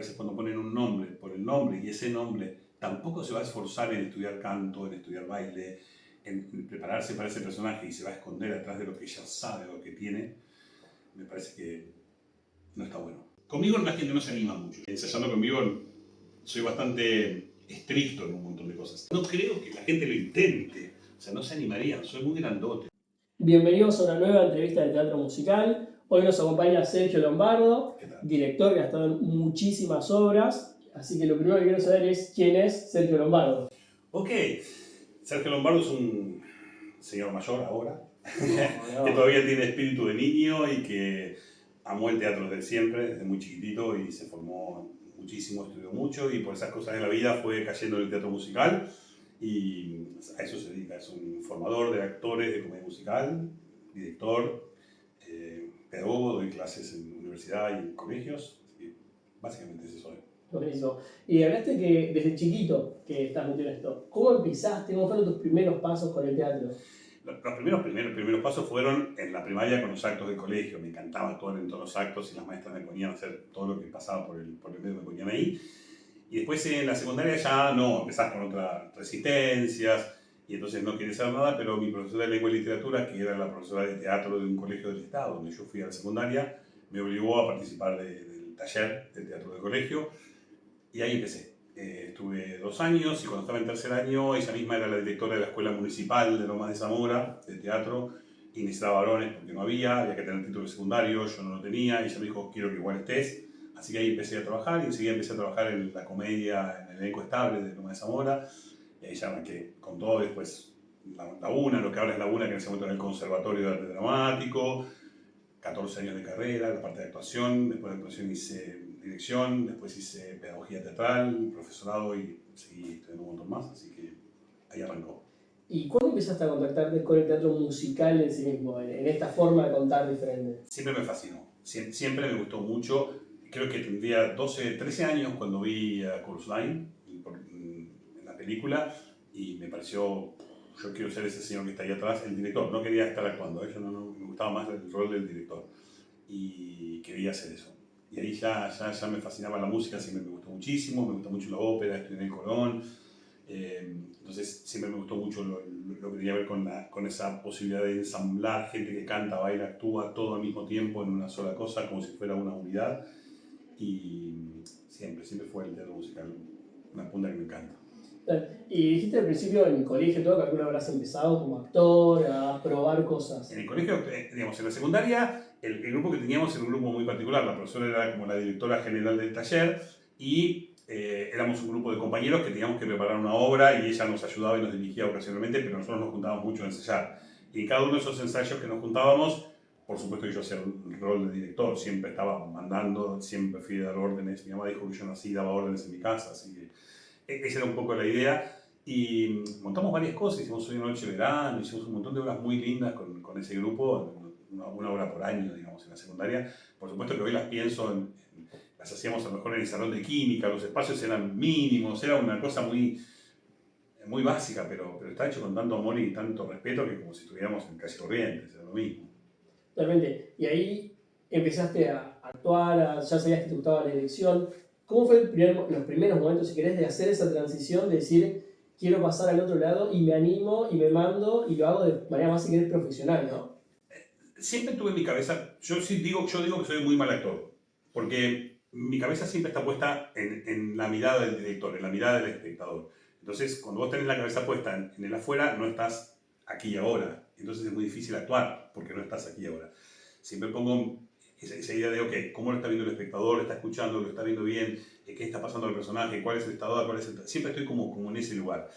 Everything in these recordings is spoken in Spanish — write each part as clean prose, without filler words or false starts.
veces cuando ponen un nombre por el nombre y ese nombre tampoco se va a esforzar en estudiar canto, en estudiar baile, en prepararse para ese personaje y se va a esconder atrás de lo que ya sabe o que tiene, me parece que no está bueno. Conmigo la gente no se anima mucho. Ensayando conmigo soy bastante estricto en un montón de cosas. No creo que la gente lo intente, o sea, no se animarían, soy muy grandote. Bienvenidos a una nueva entrevista de teatro musical. Hoy nos acompaña Sergio Lombardo, director que ha estado en muchísimas obras. Así que lo primero que quiero saber es quién es Sergio Lombardo. Ok, Sergio Lombardo es un señor mayor ahora, No. que todavía tiene espíritu de niño y que amó el teatro desde siempre, desde muy chiquitito, y se formó muchísimo, estudió mucho y por esas cosas de la vida fue cayendo en el teatro musical y a eso se dedica. Es un formador de actores de comedia musical, director, pedagogo, doy clases en universidad y en colegios, así que básicamente es eso. Buenísimo. Y hablaste que desde chiquito que estás metido en esto. ¿Cómo empezaste? ¿Cómo fueron tus primeros pasos con el teatro? Los primeros pasos fueron en la primaria con los actos del colegio. Me encantaba actuar en todos los actos y las maestras me ponían a hacer todo lo que pasaba por el medio, me ponían ahí. Y después en la secundaria ya no, empezás con otras resistencias y entonces no quería saber nada, pero mi profesora de lengua y literatura, que era la profesora de teatro de un colegio del estado donde yo fui a la secundaria, me obligó a participar del taller de teatro del colegio y ahí empecé. Estuve 2 años y cuando estaba en tercer año, ella misma era la directora de la Escuela Municipal de Lomas de Zamora, de teatro, y necesitaba varones porque no había que tener título secundario, yo no lo tenía, y ella me dijo, quiero que igual estés. Así que ahí empecé a trabajar y enseguida empecé a trabajar en la comedia, en el elenco estable de Lomas de Zamora, y ahí ya arranqué con todo, después la UNA, lo que ahora es la UNA, que en ese momento era el Conservatorio de Arte Dramático, 14 años de carrera, la parte de actuación, después de actuación hice dirección, después hice pedagogía teatral, profesorado y seguí estudiando un montón más, así que ahí arrancó. ¿Y cuándo empezaste a contactarte con el teatro musical en sí mismo, en esta forma de contar diferente? Siempre me fascinó, siempre me gustó mucho. Creo que tendría 12, 13 años cuando vi a Chorus Line en la película y me pareció, yo quiero ser ese señor que está ahí atrás, el director, no quería estar actuando, yo no, me gustaba más el rol del director y quería hacer eso. Y ahí ya me fascinaba la música, siempre me gustó muchísimo, me gusta mucho la ópera, estudié en el Colón, entonces siempre me gustó mucho lo que tenía que ver con esa posibilidad de ensamblar gente que canta, baila, actúa todo al mismo tiempo en una sola cosa, como si fuera una unidad. Y siempre fue el teatro musical una punta que me encanta. Y dijiste al principio en el colegio todo que alguna habrás empezado como actor a probar cosas. En el colegio, digamos, en la secundaria, el grupo que teníamos era un grupo muy particular. La profesora era como la directora general del taller y éramos un grupo de compañeros que teníamos que preparar una obra y ella nos ayudaba y nos dirigía ocasionalmente, pero nosotros nos juntábamos mucho a ensayar. Y en cada uno de esos ensayos que nos juntábamos, por supuesto que yo hacía un rol de director, siempre estaba mandando, siempre fui a dar órdenes. Mi mamá dijo que yo nací y daba órdenes en mi casa, así que esa era un poco la idea. Y montamos varias cosas, hicimos una noche de verano, hicimos un montón de obras muy lindas con ese grupo, una obra por año, digamos, en la secundaria. Por supuesto que hoy las pienso, las hacíamos a lo mejor en el salón de química, los espacios eran mínimos, era una cosa muy básica, pero está hecho con tanto amor y tanto respeto que como si estuviéramos en Calle Corrientes, era lo mismo. Totalmente. Y ahí empezaste a actuar, ya sabías que te gustaba la dirección. ¿Cómo fue los primeros momentos, si querés, de hacer esa transición, de decir, quiero pasar al otro lado y me animo y me mando y lo hago de manera más, si querés, profesional, ¿no? Siempre tuve en mi cabeza, yo digo que soy muy mal actor, porque mi cabeza siempre está puesta en la mirada del director, en la mirada del espectador. Entonces, cuando vos tenés la cabeza puesta en el afuera, no estás aquí y ahora. Entonces es muy difícil actuar, porque no estás aquí y ahora. Siempre pongo esa idea de, ok, ¿cómo lo está viendo el espectador? ¿Lo está escuchando? ¿Lo está viendo bien? ¿Qué está pasando al personaje? ¿Cuál es el estado? Siempre estoy como en ese lugar.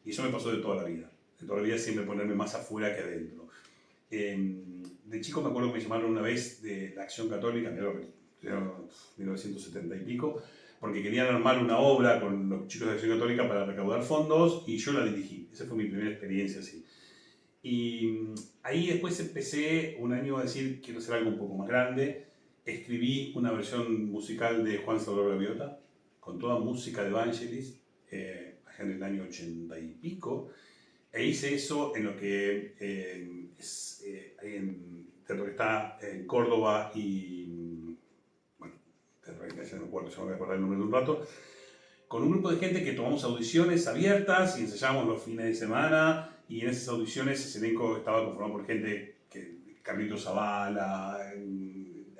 Y eso me pasó de toda la vida. De toda la vida siempre ponerme más afuera que adentro. De chico me acuerdo que me llamaron una vez de la Acción Católica, era 1970 y pico, porque querían armar una obra con los chicos de Acción Católica para recaudar fondos y yo la dirigí. Esa fue mi primera experiencia así. Y ahí después empecé un año a decir, quiero hacer algo un poco más grande. Escribí una versión musical de Juan Salvador Gaviota, con toda música de Vangelis, allá en el año 80 y pico. E hice eso en lo que es teatro que está en Córdoba y, bueno, teatro ya se me voy a acordar el nombre de un rato, con un grupo de gente que tomamos audiciones abiertas y ensayábamos los fines de semana, y en esas audiciones ese elenco estaba conformado por gente que Carlitos Zavala,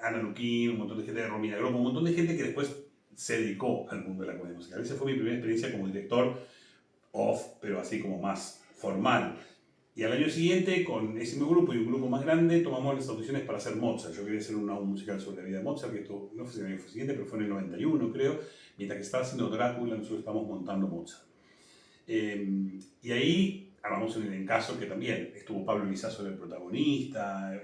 Ana Luquín, un montón de gente de Romina Gropo, un montón de gente que después se dedicó al mundo de la comedia musical. Esa fue mi primera experiencia como director off, pero así como más formal. Y al año siguiente, con ese mismo grupo y un grupo más grande, tomamos las audiciones para hacer Mozart. Yo quería hacer un musical sobre la vida de Mozart, que esto no fue el año siguiente, pero fue en el 91, creo. Mientras que estaba haciendo Drácula, nosotros estábamos montando Mozart. Y ahí armamos un elencazo que también estuvo Pablo Lizazo el protagonista.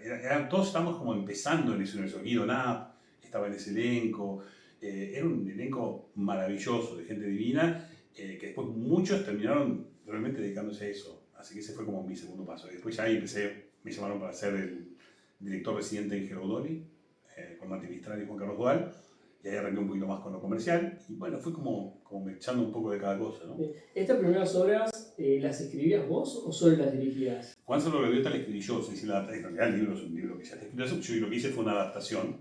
Todos estábamos como empezando en ese universo. Guido Knapp estaba en ese elenco. Era un elenco maravilloso, de gente divina, que después muchos terminaron realmente dedicándose a eso. Así que ese fue como mi segundo paso. Y después ya ahí me llamaron para ser el director residente en Hello Dolly, con Mati Mistral y Juan Carlos Dual. Y ahí arranqué un poquito más con lo comercial. Y bueno, fue como me echando un poco de cada cosa, ¿no? ¿Estas primeras obras las escribías vos o solo las dirigías? Juan Solo Gaviota la escribí yo. En realidad el libro es un libro que ya está escrito. Yo lo que hice fue una adaptación.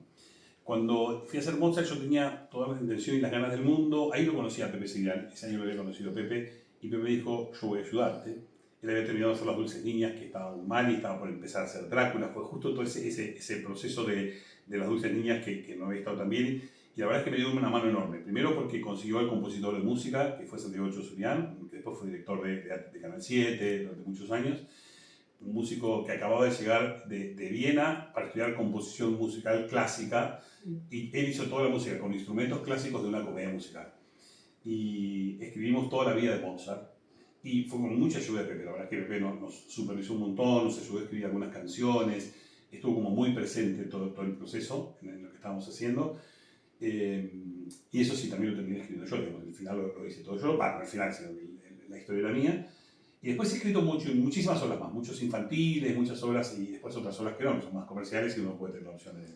Cuando fui a hacer Mozart yo tenía todas las intenciones y las ganas del mundo. Ahí lo conocí a Pepe Seguirán. Ese año lo había conocido a Pepe. Y Pepe me dijo, yo voy a ayudarte. Él había terminado de hacer Las Dulces Niñas, que estaban mal, y estaba por empezar a hacer Drácula. Fue justo todo ese proceso de Las Dulces Niñas que no había estado tan bien. Y la verdad es que me dio una mano enorme. Primero porque consiguió al compositor de música, que fue Santiago Chosurian, que después fue director de Canal 7 durante muchos años. Un músico que acababa de llegar de Viena para estudiar composición musical clásica. Y él hizo toda la música con instrumentos clásicos de una comedia musical. Y escribimos toda la vida de Mozart. Y fue con mucha ayuda de Pepe. La verdad es que Pepe nos supervisó un montón, nos ayudó a escribir algunas canciones. Estuvo como muy presente todo el proceso en lo que estábamos haciendo. Y eso sí, también lo terminé escribiendo yo, digamos, al final lo hice todo yo, bueno, al final, sino que la historia era mía. Y después he escrito muchísimas obras más, muchos infantiles, muchas obras, y después otras obras que no, que son más comerciales y uno puede tener la opción de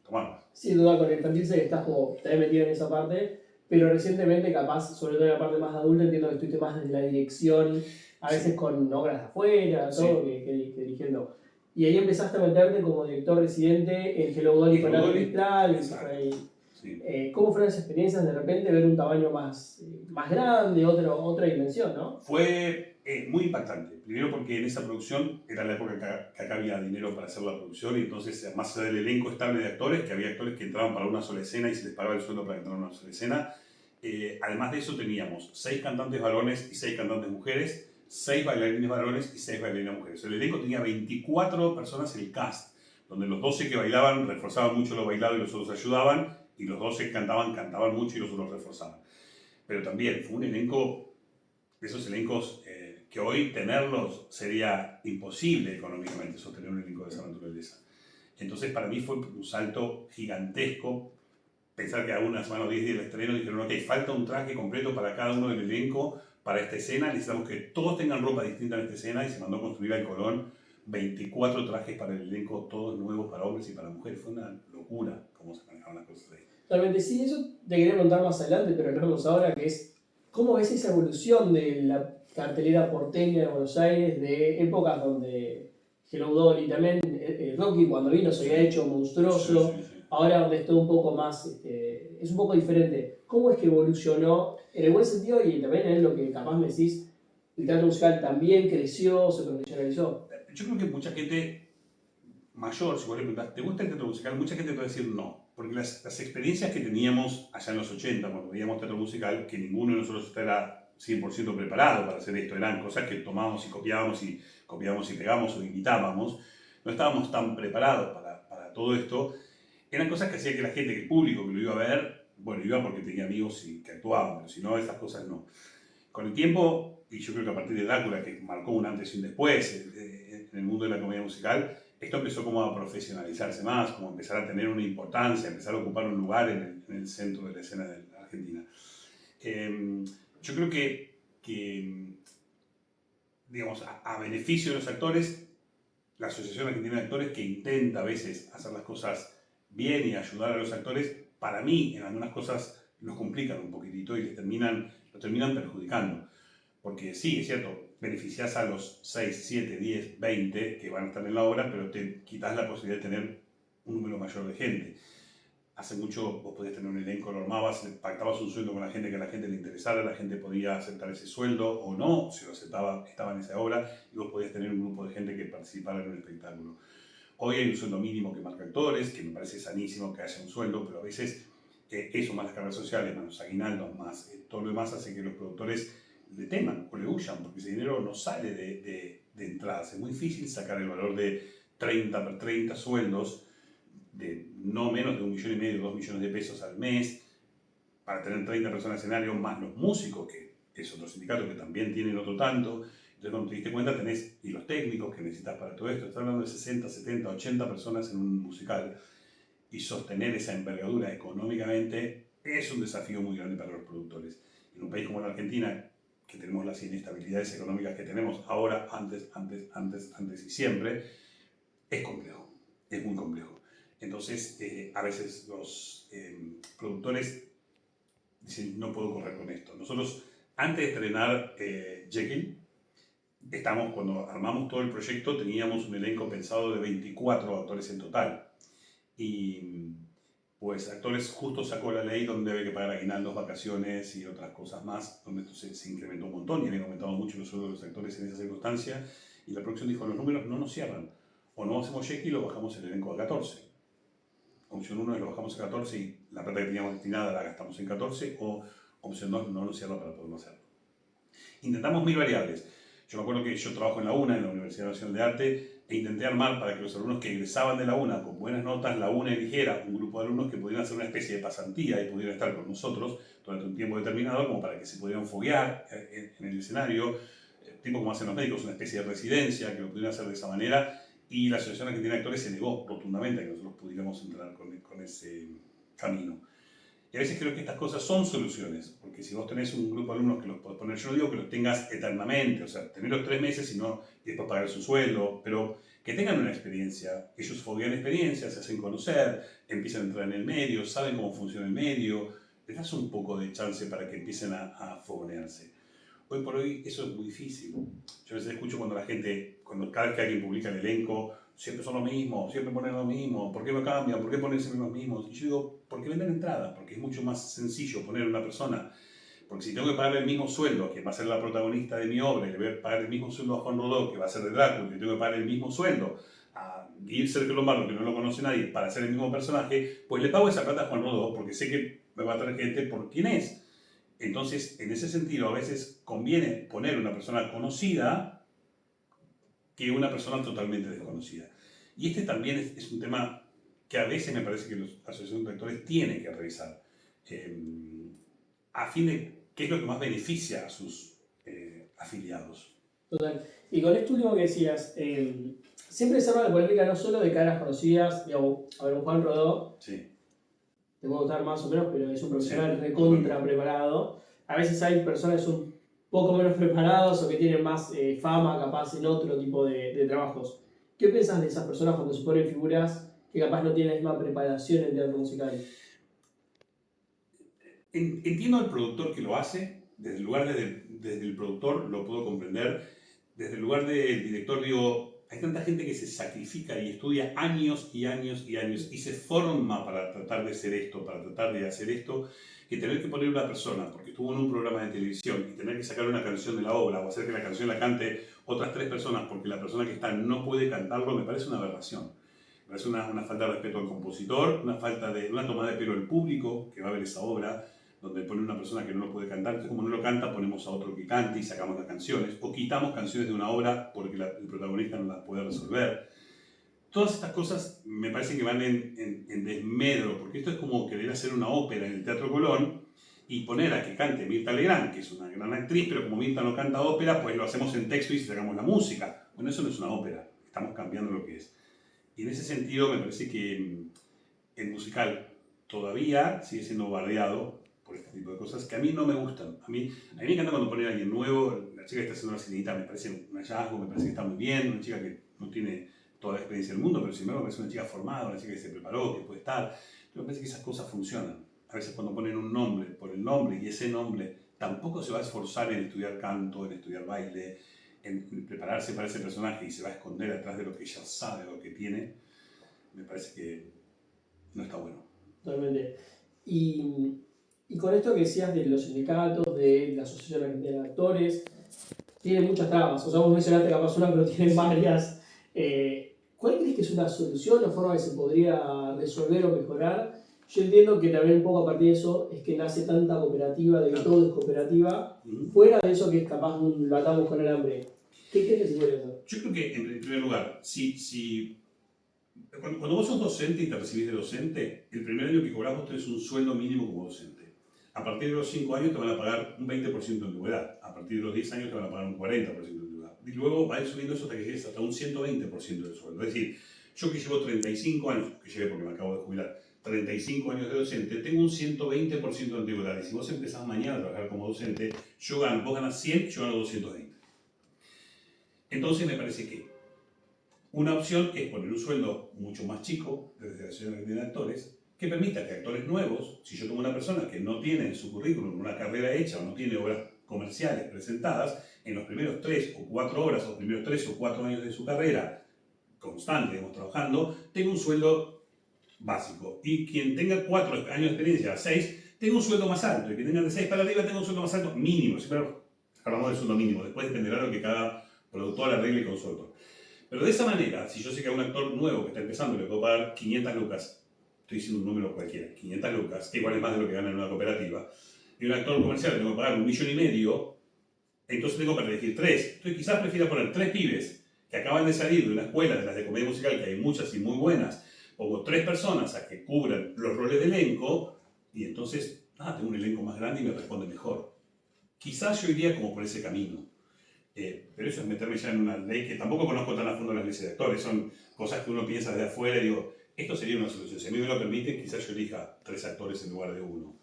tomarlas. Sin duda, con el infantil sé que estás como también metido en esa parte, pero recientemente capaz, sobre todo en la parte más adulta, entiendo que estuviste más desde la dirección, a veces con obras de afuera, todo, que dirigiendo. Y ahí empezaste a meterte como director residente en Hello Dolly con Nati Mistral. Sí. ¿Cómo fueron esas experiencias de repente ver un tamaño más grande, otra dimensión, ¿no? Fue muy impactante. Primero porque en esa producción era la época que acá había dinero para hacer la producción, y entonces, más allá del elenco estable de actores, que había actores que entraban para una sola escena y se les pagaba el sueldo para entrar a una sola escena, además de eso teníamos 6 cantantes varones y 6 cantantes mujeres, 6 bailarines varones y 6 bailarinas mujeres. El elenco tenía 24 personas en el cast, donde los 12 que bailaban reforzaban mucho lo bailado y los otros ayudaban, y los 12 que cantaban mucho y los otros reforzaban. Pero también fue un elenco, de esos elencos que hoy tenerlos sería imposible económicamente, sostener un elenco de esa naturaleza. Entonces para mí fue un salto gigantesco pensar que a una semana o 10 días del estreno dijeron, ok, falta un traje completo para cada uno del elenco para esta escena, necesitamos que todos tengan ropa distinta en esta escena, y se mandó a construir al Colón 24 trajes para el elenco, todos nuevos para hombres y para mujeres. Fue una locura cómo se manejaban las cosas ahí. Totalmente, sí, eso te quería preguntar más adelante, pero hablamos ahora, que es cómo ves esa evolución de la cartelera porteña de Buenos Aires, de épocas donde Hello Dolly, también Rocky cuando vino se había hecho monstruoso, sí. Ahora donde es todo un poco más, es un poco diferente. ¿Cómo es que evolucionó en el buen sentido y también en lo que capaz me decís, el teatro musical también creció, se profesionalizó? Yo creo que mucha gente mayor, si vos le preguntás, ¿te gusta el teatro musical? Mucha gente te va a decir no, porque las experiencias que teníamos allá en los 80, cuando veíamos teatro musical, que ninguno de nosotros era 100% preparado para hacer esto, eran cosas que tomábamos y copiábamos y pegábamos o imitábamos, no estábamos tan preparados para todo esto. Eran cosas que hacía que la gente, que el público que lo iba a ver, bueno, iba porque tenía amigos y que actuaban, pero si no, esas cosas no. Con el tiempo, y yo creo que a partir de Drácula, que marcó un antes y un después en el mundo de la comedia musical, esto empezó como a profesionalizarse más, como a empezar a tener una importancia, a empezar a ocupar un lugar en el centro de la escena de la Argentina. Yo creo que digamos, a beneficio de los actores, la Asociación Argentina de Actores, que intenta a veces hacer las cosas bien y ayudar a los actores, para mí en algunas cosas los complican un poquitito y los terminan perjudicando. Porque sí, es cierto, beneficias a los 6, 7, 10, 20 que van a estar en la obra, pero te quitas la posibilidad de tener un número mayor de gente. hace mucho vos podías tener un elenco, lo armabas, pactabas un sueldo con la gente que a la gente le interesara, la gente podía aceptar ese sueldo o no, si lo aceptaba, estaba en esa obra, y vos podías tener un grupo de gente que participara en un espectáculo. Hoy hay un sueldo mínimo que marca actores, que me parece sanísimo que haya un sueldo, pero a veces eso, más las carreras sociales, más los aguinaldos, más todo lo demás, hace que los productores le teman o le huyan, porque ese dinero no sale de entradas. Es muy difícil sacar el valor de 30 sueldos de no menos de 1,5 millones, 2 millones de pesos al mes, para tener 30 personas en escenario, más los músicos, que es otro sindicato que también tienen otro tanto. Entonces, cuando te diste cuenta, tenés, y los técnicos que necesitas para todo esto, estás hablando de 60, 70, 80 personas en un musical, y sostener esa envergadura económicamente es un desafío muy grande para los productores. En un país como la Argentina, que tenemos las inestabilidades económicas que tenemos ahora, antes y siempre, es complejo, es muy complejo. Entonces, a veces los productores dicen, no puedo correr con esto. Nosotros, antes de estrenar Jekyll, cuando armamos todo el proyecto, teníamos un elenco pensado de 24 actores en total. Y pues actores justo sacó la ley donde debe que pagar aguinaldos, vacaciones y otras cosas más, donde esto se incrementó un montón y habían aumentado mucho los sueldos de los actores en esa circunstancia. Y la producción dijo, los números no nos cierran. O no hacemos Jekyll o bajamos el elenco a 14. Opción 1 es lo bajamos a 14 y la plata que teníamos destinada la gastamos en 14, o opción 2 no nos cierra para poderlo hacer. Intentamos 1000 variables. Yo me acuerdo que yo trabajo en la UNA, en la Universidad Nacional de Arte, e intenté armar para que los alumnos que egresaban de la UNA con buenas notas, la UNA eligiera un grupo de alumnos que pudieran hacer una especie de pasantía y pudieran estar con nosotros durante un tiempo determinado, como para que se pudieran foguear en el escenario, tipo como hacen los médicos, una especie de residencia, que lo pudieran hacer de esa manera. Y la Asociación Argentina de Actores se negó rotundamente a que nosotros pudiéramos entrar con ese camino. Y a veces creo que estas cosas son soluciones, porque si vos tenés un grupo de alumnos que los podés poner, yo no digo que los tengas eternamente, o sea, tenerlos 3 meses y después pagar su sueldo, pero que tengan una experiencia, ellos foguean experiencias, se hacen conocer, empiezan a entrar en el medio, saben cómo funciona el medio, les das un poco de chance para que empiecen a fogonearse. Hoy por hoy eso es muy difícil. Yo a veces escucho cuando la gente, cada vez que alguien publica el elenco, siempre son lo mismo, siempre ponen lo mismo, ¿por qué no cambian? ¿Por qué ponen siempre los mismos? Y yo digo, porque venden entradas, porque es mucho más sencillo poner una persona. Porque si tengo que pagarle el mismo sueldo, que va a ser la protagonista de mi obra, y le voy a pagar el mismo sueldo a Juan Rodó, que va a ser de Drácula, y tengo que pagar el mismo sueldo a Guillermo Sergio Lombardo, que no lo conoce nadie, para hacer el mismo personaje, pues le pago esa plata a Juan Rodó, porque sé que me va a traer gente por quién es. Entonces, en ese sentido, a veces conviene poner una persona conocida que una persona totalmente desconocida. Y este también es un tema que a veces me parece que las asociaciones de actores tienen que revisar, a fin de qué es lo que más beneficia a sus afiliados. Total. Y con esto último que decías, siempre se arma la polémica no solo de caras conocidas, digamos, a ver, un Juan Rodó, Sí. te puedo gustar más o menos, pero es un profesional Sí, recontra preparado. A veces hay personas que son un poco menos preparados o que tienen más fama capaz en otro tipo de trabajos. ¿Qué piensas de esas personas cuando se ponen figuras que capaz no tienen la misma preparación en teatro musical? Entiendo al productor que lo hace, desde el lugar desde el productor lo puedo comprender, desde el lugar del director digo, hay tanta gente que se sacrifica y estudia años y años y años y se forma para tratar de ser esto, para tratar de hacer esto, que tener que poner una persona, porque estuvo en un programa de televisión, y tener que sacar una canción de la obra o hacer que la canción la cante otras 3 personas porque la persona que está no puede cantarlo, me parece una aberración. Me parece una falta de respeto al compositor, una toma de pelo al público que va a ver esa obra, donde pone una persona que no lo puede cantar, entonces como no lo canta ponemos a otro que cante y sacamos las canciones, o quitamos canciones de una obra porque el protagonista no las puede resolver. Todas estas cosas me parece que van en desmedro, porque esto es como querer hacer una ópera en el Teatro Colón y poner a que cante Mirta Legrand, que es una gran actriz, pero como Mirta no canta ópera, pues lo hacemos en texto y sacamos la música. Bueno, eso no es una ópera, estamos cambiando lo que es. Y en ese sentido me parece que el musical todavía sigue siendo bardeado por este tipo de cosas que a mí no me gustan. A mí me encanta cuando ponen a alguien nuevo, la chica que está haciendo la sirenita me parece un hallazgo, me parece que está muy bien, una chica que no tiene toda la experiencia del mundo, pero sin embargo me parece una chica formada, una chica que se preparó, que puede estar. Pero me parece que esas cosas funcionan. A veces cuando ponen un nombre por el nombre y ese nombre tampoco se va a esforzar en estudiar canto, en estudiar baile, en prepararse para ese personaje y se va a esconder atrás de lo que ella sabe o que tiene, me parece que no está bueno. Totalmente. Y con esto que decías de los sindicatos, de la Asociación Argentina de Actores, tiene muchas trabas. O sea, vos mencionaste capaz una, pero tiene varias. ¿Cuál crees que es una solución o forma que se podría resolver o mejorar? Yo entiendo que también un poco a partir de eso es que nace tanta cooperativa, de que todo es cooperativa, fuera de eso que es capaz lo atamos con el hambre. ¿Qué crees que se puede hacer? Yo creo que, en primer lugar, cuando vos sos docente y te recibís de docente, el primer año que cobrás vos tenés un sueldo mínimo como docente. A partir de los 5 años te van a pagar un 20% de antigüedad. A partir de los 10 años te van a pagar un 40% de antigüedad. Y luego va a ir subiendo eso hasta que llegues hasta un 120% del sueldo. Es decir, yo que llevo 35 años, que llevé porque me acabo de jubilar, 35 años de docente, tengo un 120% de antigüedad. Y si vos empezás mañana a trabajar como docente, vos ganas 100, yo gano 220. Entonces me parece que una opción es poner un sueldo mucho más chico desde la Asociación de Actores que permita que actores nuevos, si yo tengo una persona que no tiene en su currículum una carrera hecha o no tiene obras comerciales presentadas, en los primeros 3 o 4 horas o primeros 3 o 4 años de su carrera constante, digamos, trabajando, tenga un sueldo básico. Y quien tenga 4 años de experiencia, 6, tenga un sueldo más alto. Y quien tenga de 6 para arriba tenga un sueldo más alto mínimo. Pero hablamos del sueldo mínimo. Después dependerá de lo que cada productor arregle con su autor. Pero de esa manera, si yo sé que a un actor nuevo que está empezando le puedo pagar 500 lucas, estoy diciendo un número cualquiera, 500 lucas, que igual es más de lo que gana en una cooperativa, y un actor comercial le tengo que pagar 1,5 millones, entonces tengo para elegir 3. Entonces quizás prefiera poner 3 pibes que acaban de salir de una escuela de las de comedia musical, que hay muchas y muy buenas, pongo 3 personas a que cubran los roles de elenco, y entonces, tengo un elenco más grande y me responde mejor. Quizás yo iría como por ese camino. Pero eso es meterme ya en una ley que tampoco conozco tan a fondo las leyes de actores, son cosas que uno piensa desde afuera y digo, esto sería una solución. Si a mí me lo permite, quizás yo elija 3 actores en lugar de 1.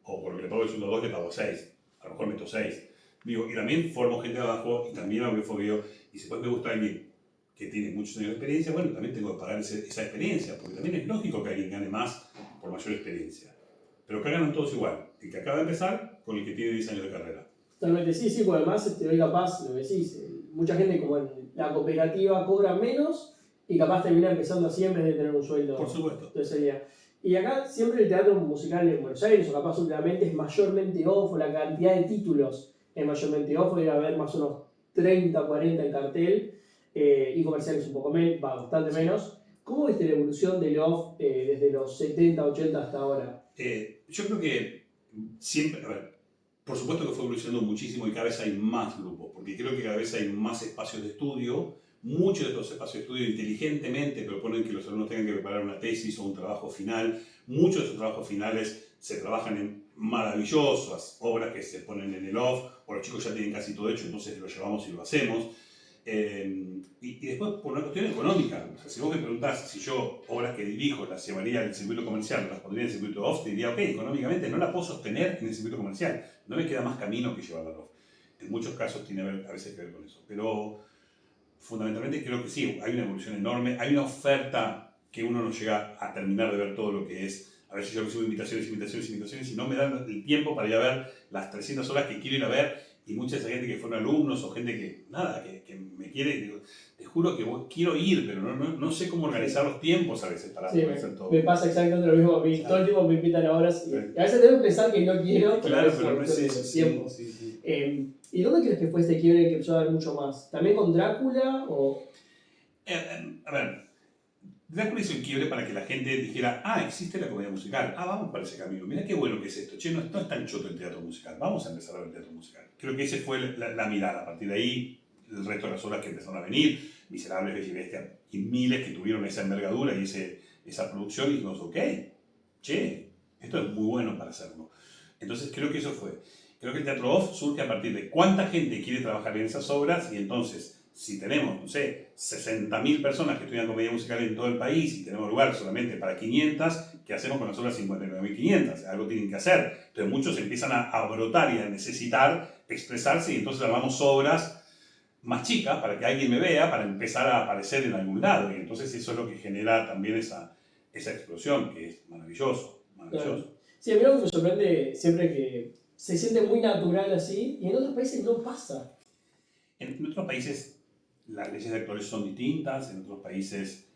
O porque le pago el sueldo 2, le pago 6. A lo mejor meto 6. Digo, y también formo gente de abajo y también hago fogueo. Y si después me gusta alguien que tiene muchos años de experiencia, bueno, también tengo que pagar esa experiencia, porque también es lógico que alguien gane más por mayor experiencia. Pero que ganan todos igual, el que acaba de empezar con el que tiene 10 años de carrera. Totalmente, sí, porque además hoy capaz, lo decís, mucha gente como en la cooperativa cobra menos y capaz termina empezando así en vez de tener un sueldo. Por supuesto. Entonces sería. Y acá siempre el teatro musical en Buenos Aires, o capaz últimamente, es mayormente off, o la cantidad de títulos es mayormente off, debe haber más o menos 30, 40 en cartel, y comerciales un poco menos, bastante menos. ¿Cómo viste la evolución del off desde los 70, 80 hasta ahora? Yo creo que siempre, por supuesto que fue evolucionando muchísimo y cada vez hay más grupos, porque creo que cada vez hay más espacios de estudio. Muchos de estos espacios de estudio inteligentemente proponen que los alumnos tengan que preparar una tesis o un trabajo final. Muchos de esos trabajos finales se trabajan en maravillosas obras que se ponen en el off, o los chicos ya tienen casi todo hecho, entonces lo llevamos y lo hacemos. Y después, por una cuestión económica, o sea, si vos me preguntás si yo obras que dirijo las llevaría al circuito comercial, las pondría en el circuito off, te diría, ok, económicamente no la puedo sostener en el circuito comercial, no me queda más camino que llevarla off. En muchos casos tiene a veces que ver con eso, pero fundamentalmente creo que sí, hay una evolución enorme, hay una oferta que uno no llega a terminar de ver todo lo que es. A ver si yo recibo invitaciones y no me dan el tiempo para ir a ver las 300 horas que quiero ir a ver. Y mucha de esa gente que fueron alumnos o gente que, que me quiere, digo, te juro que quiero ir, pero no sé cómo organizar los tiempos a veces para hacer todo. Me pasa exactamente lo mismo a mí. Claro. Todo el tiempo me invitan a horas y a veces tengo que pensar que no quiero, claro, pero no es eso. Tiempo. Sí. ¿Y dónde crees que fue este quiebre que empezó a dar mucho más? ¿También con Drácula o...? A ver, Drácula hizo un quiebre para que la gente dijera, existe la comedia musical, vamos para ese camino, mira qué bueno que es esto, che, no es tan choto el teatro musical, vamos a empezar a ver teatro musical. Creo que esa fue la mirada, a partir de ahí el resto de las obras que empezaron a venir, Miserables, Bella y Bestia, y miles que tuvieron esa envergadura y esa producción, y dijimos, ok, che, esto es muy bueno para hacerlo. Entonces creo que eso fue. Creo que el teatro off surge a partir de cuánta gente quiere trabajar en esas obras, y entonces, si tenemos, no sé, 60.000 personas que estudian comedia musical en todo el país y tenemos lugar solamente para 500, ¿qué hacemos con las otras 59.500? Algo tienen que hacer. Entonces muchos empiezan a brotar y a necesitar expresarse, y entonces armamos obras más chicas para que alguien me vea, para empezar a aparecer en algún lado. Y entonces eso es lo que genera también esa explosión, que es maravilloso. Claro. Sí, a mí lo que me sorprende siempre que se siente muy natural así, y en otros países no pasa. En otros países las leyes de actores son distintas, en otros países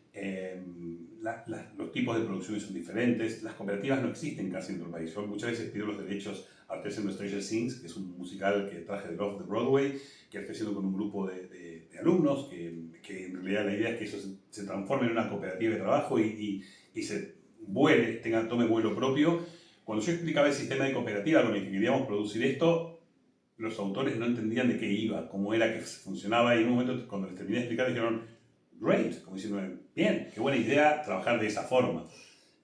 los tipos de producciones son diferentes, las cooperativas no existen casi en todo el país. Yo muchas veces pido los derechos a estoy haciendo Stranger Things, que es un musical que traje de Off the Broadway, que estoy haciendo con un grupo de alumnos, que en realidad la idea es que eso se transforme en una cooperativa de trabajo y se vuele, tome vuelo propio. Cuando yo explicaba el sistema de cooperativa con el que queríamos producir esto, los autores no entendían de qué iba, cómo era que funcionaba, y en un momento cuando les terminé de explicar dijeron, great, como diciendo, bien, qué buena idea trabajar de esa forma,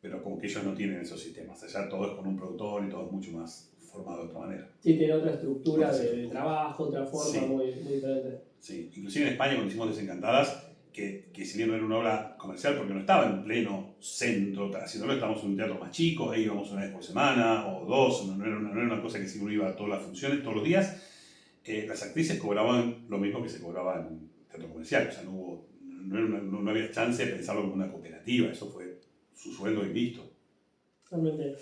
pero como que ellos no tienen esos sistemas, allá todo es con un productor y todo es mucho más formado de otra manera. Sí, tiene otra estructura de trabajo, otra forma Sí. muy diferente. Sí, inclusive en España cuando hicimos Desencantadas, que si bien no era una obra comercial porque no estaba en pleno centro, haciéndolo, estábamos en un teatro más chico, ahí íbamos una vez por semana o dos, no era una cosa que si uno iba a todas las funciones todos los días, las actrices cobraban lo mismo que se cobraba en un teatro comercial, o sea, no había chance de pensarlo como una cooperativa, eso fue su sueldo y listo. Realmente.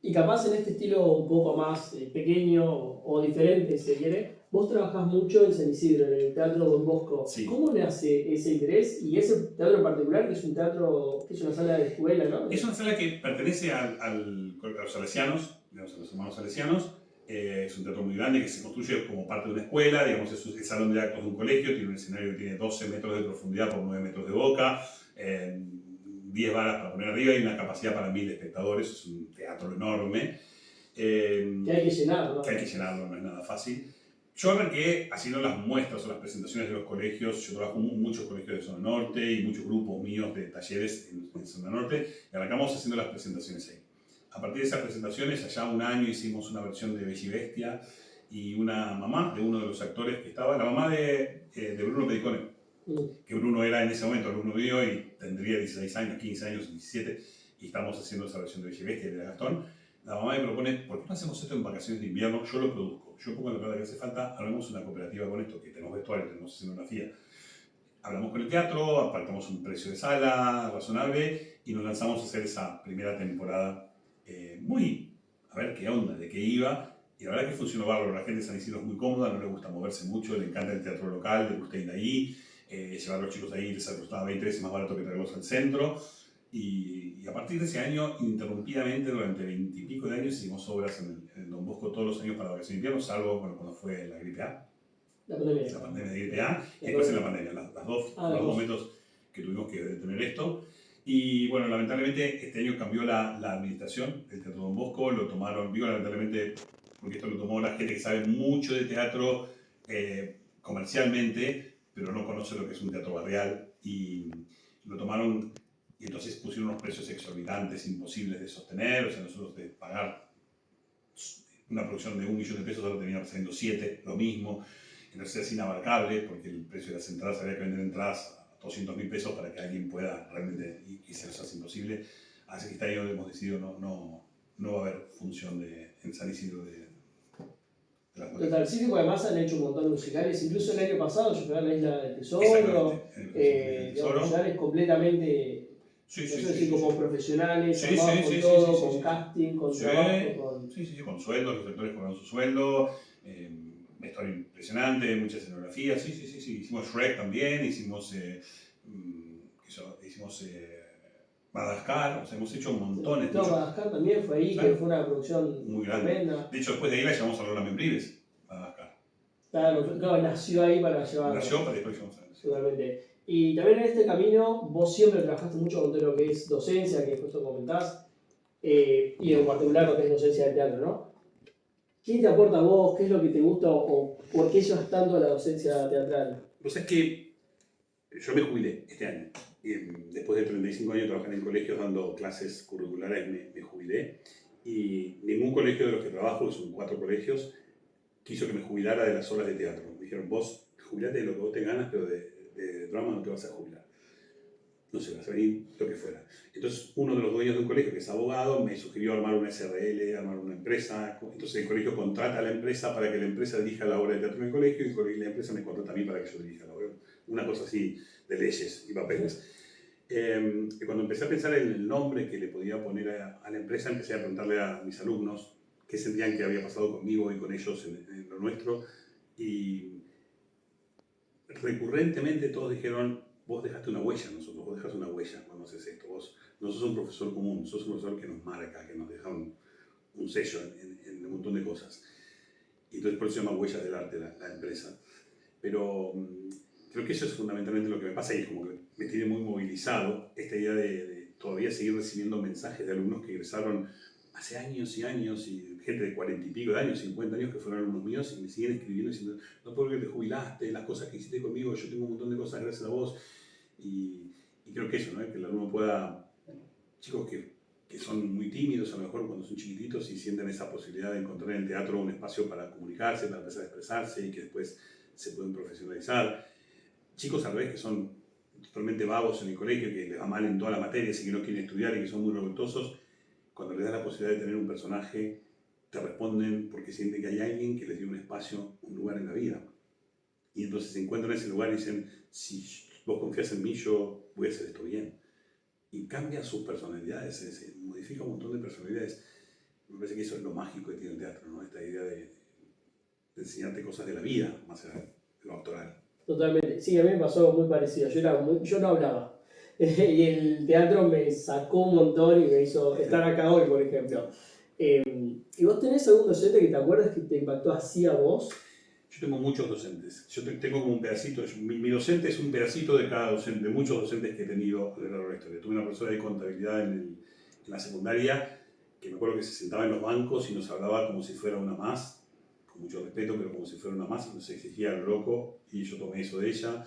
Y capaz en este estilo un poco más pequeño o diferente, si se quiere, vos trabajás mucho en San Isidro, en el Teatro Don Bosco. Sí. ¿Cómo nace ese interés? Y ese teatro en particular, que es un teatro, que es una sala de escuela, ¿no? Es una sala que pertenece a los salesianos, digamos, a los hermanos salesianos. Es un teatro muy grande que se construye como parte de una escuela, digamos, es el salón de actos de un colegio, tiene un escenario que tiene 12 metros de profundidad por 9 metros de boca, 10 varas para poner arriba y una capacidad para 1000 espectadores, es un teatro enorme. Que hay que llenarlo, ¿no? Que hay que llenarlo, no es nada fácil. Yo arranqué haciendo las muestras o las presentaciones de los colegios. Yo trabajo en muchos colegios de zona norte y muchos grupos míos de talleres en zona norte, y arrancamos haciendo las presentaciones ahí. A partir de esas presentaciones, allá un año hicimos una versión de Bella y Bestia, y una mamá de uno de los actores que estaba, la mamá de Bruno Pedicone, que Bruno era en ese momento alumno mío y tendría 16 años, 15 años, 17, y estamos haciendo esa versión de Bella y Bestia de Gastón. La mamá me propone, ¿por qué no hacemos esto en vacaciones de invierno? Yo lo produzco, yo pongo la plata que hace falta, armemos una cooperativa con esto, que tenemos vestuario, tenemos escenografía. Hablamos con el teatro, apartamos un precio de sala razonable y nos lanzamos a hacer esa primera temporada a ver qué onda, de qué iba. Y la verdad que funcionó bárbaro, la gente de San Isidro es muy cómoda, no le gusta moverse mucho, le encanta el teatro local, le gusta ir ahí, llevar a los chicos ahí les costaba 20 veces más barato que traerlos al centro. Y a partir de ese año, ininterrumpidamente, durante 20 y pico de años, hicimos obras en el Don Bosco todos los años para vacaciones de invierno, salvo cuando fue la gripe A. La pandemia de gripe A, y después en la pandemia, los dos momentos que tuvimos que detener esto. Y bueno, lamentablemente este año cambió la administración del Teatro Don Bosco, lo tomaron, digo lamentablemente porque esto lo tomó la gente que sabe mucho de teatro comercialmente, pero no conoce lo que es un teatro barrial, y lo tomaron. Y entonces pusieron unos precios exorbitantes, imposibles de sostener. O sea, nosotros de pagar una producción de 1 millón de pesos ahora terminamos saliendo 7, lo mismo. Entonces es inabarcable porque el precio de las entradas, había que vender entradas a 200.000 pesos para que alguien pueda realmente, y se nos hace imposible. Así que este año hemos decidido no va a haber función en San Isidro de las mujeres. Total, sí, porque además han hecho un montón de musicales, incluso el año pasado yo fui a la Isla del Tesoro, musicales completamente. Con profesionales, con todo, con casting, con trabajo, con sueldos, los actores cobraron su sueldo, vestuario impresionante, mucha escenografía, sí, hicimos Shrek también, hicimos Madagascar, o sea, hemos hecho montones. Madagascar también fue ahí, que fue una producción muy grande. Tremenda. De hecho, después de ahí la llevamos a Lola Membrives, Madagascar. Claro, nació ahí para llevar. Nació para después llevamos a Lola. Totalmente. Y también en este camino vos siempre trabajaste mucho con todo lo que es docencia, que después tú comentás, y en particular lo que es docencia de teatro, ¿no? ¿Quién te aporta a vos? ¿Qué es lo que te gusta o por qué llevas tanto a la docencia teatral? Vos sabés que yo me jubilé este año. Después de 35 años trabajando en colegios dando clases curriculares, me jubilé. Y ningún colegio de los que trabajo, que son 4 colegios, quiso que me jubilara de las obras de teatro. Me dijeron, vos jubilate de lo que vos te ganas, pero de drama no te vas a jubilar. No sé, vas a venir lo que fuera. Entonces, uno de los dueños de un colegio, que es abogado, me sugirió armar una SRL, armar una empresa. Entonces, el colegio contrata a la empresa para que la empresa dirija la obra de teatro en el colegio, y la empresa me contrata a mí para que yo dirija la obra. Una cosa así de leyes y papeles. Y cuando empecé a pensar en el nombre que le podía poner a la empresa, empecé a preguntarle a mis alumnos qué sentían que había pasado conmigo y con ellos en lo nuestro. Y recurrentemente todos dijeron, vos dejaste una huella en nosotros, vos dejas una huella cuando haces esto. Vos no sos un profesor común, sos un profesor que nos marca, que nos deja un sello en un montón de cosas. Y entonces por eso se llama Huellas del Arte la empresa. Pero creo que eso es fundamentalmente lo que me pasa y es como que me tiene muy movilizado esta idea de todavía seguir recibiendo mensajes de alumnos que egresaron hace años y años, y gente de 40 y pico de años, 50 años que fueron alumnos míos y me siguen escribiendo diciendo, no puedo creer que te jubilaste, las cosas que hiciste conmigo, yo tengo un montón de cosas gracias a vos. Y creo que eso, ¿no? Que el alumno pueda, chicos que son muy tímidos a lo mejor cuando son chiquititos y sienten esa posibilidad de encontrar en el teatro un espacio para comunicarse, para empezar a expresarse y que después se pueden profesionalizar. Chicos al revés que son totalmente vagos en el colegio, que les va mal en todas las materias y que no quieren estudiar y que son muy revoltosos, cuando les das la posibilidad de tener un personaje, te responden porque sienten que hay alguien que les dio un espacio, un lugar en la vida. Y entonces se encuentran en ese lugar y dicen, si vos confías en mí, yo voy a hacer esto bien. Y cambian sus personalidades, se modifica un montón de personalidades. Me parece que eso es lo mágico que tiene el teatro, ¿no? Esta idea de enseñarte cosas de la vida, más allá de lo actoral. Totalmente. Sí, a mí me pasó muy parecido. Yo no hablaba. Y el teatro me sacó un montón y me hizo estar acá hoy, por ejemplo. ¿Y vos tenés algún docente que te acuerdas que te impactó así a vos? Yo tengo muchos docentes. Yo tengo como un pedacito, mi docente es un pedacito de cada docente, de muchos docentes que he tenido a lo largo de la historia. Tuve una profesora de contabilidad en la secundaria que me acuerdo que se sentaba en los bancos y nos hablaba como si fuera una más, con mucho respeto, pero como si fuera una más y nos exigía lo loco y yo tomé eso de ella.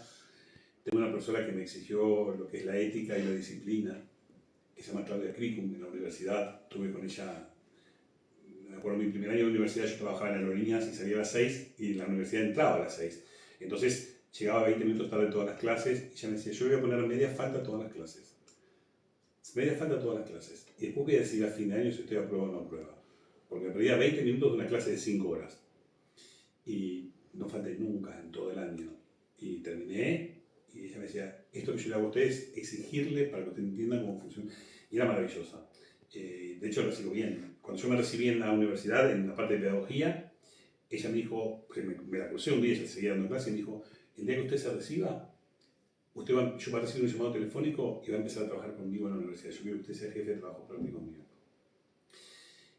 Tengo una profesora que me exigió lo que es la ética y la disciplina, que se llama Claudia Cricum, en la universidad. Tuve con ella, me acuerdo, mi primer año de universidad yo trabajaba en aerolíneas y salía a las 6 y la universidad entraba a las 6. Entonces llegaba 20 minutos tarde en todas las clases y ella me decía, yo voy a poner media falta a todas las clases. Media falta a todas las clases. Y después voy a decir a fin de año si estoy aprobado o no aprueba. Porque me perdía 20 minutos de una clase de 5 horas. Y no falté nunca en todo el año. Y terminé y ella me decía, esto que yo le hago a usted es exigirle para que usted entienda cómo funciona. Y era maravillosa. De hecho, lo sigo viendo. Cuando yo me recibí en la universidad, en la parte de pedagogía, ella me dijo, me la crucé un día, ella seguía dando clase, y me dijo, el día que usted se reciba, yo voy a recibir un llamado telefónico y va a empezar a trabajar conmigo en la universidad. Yo quiero que usted sea jefe de trabajo práctico conmigo.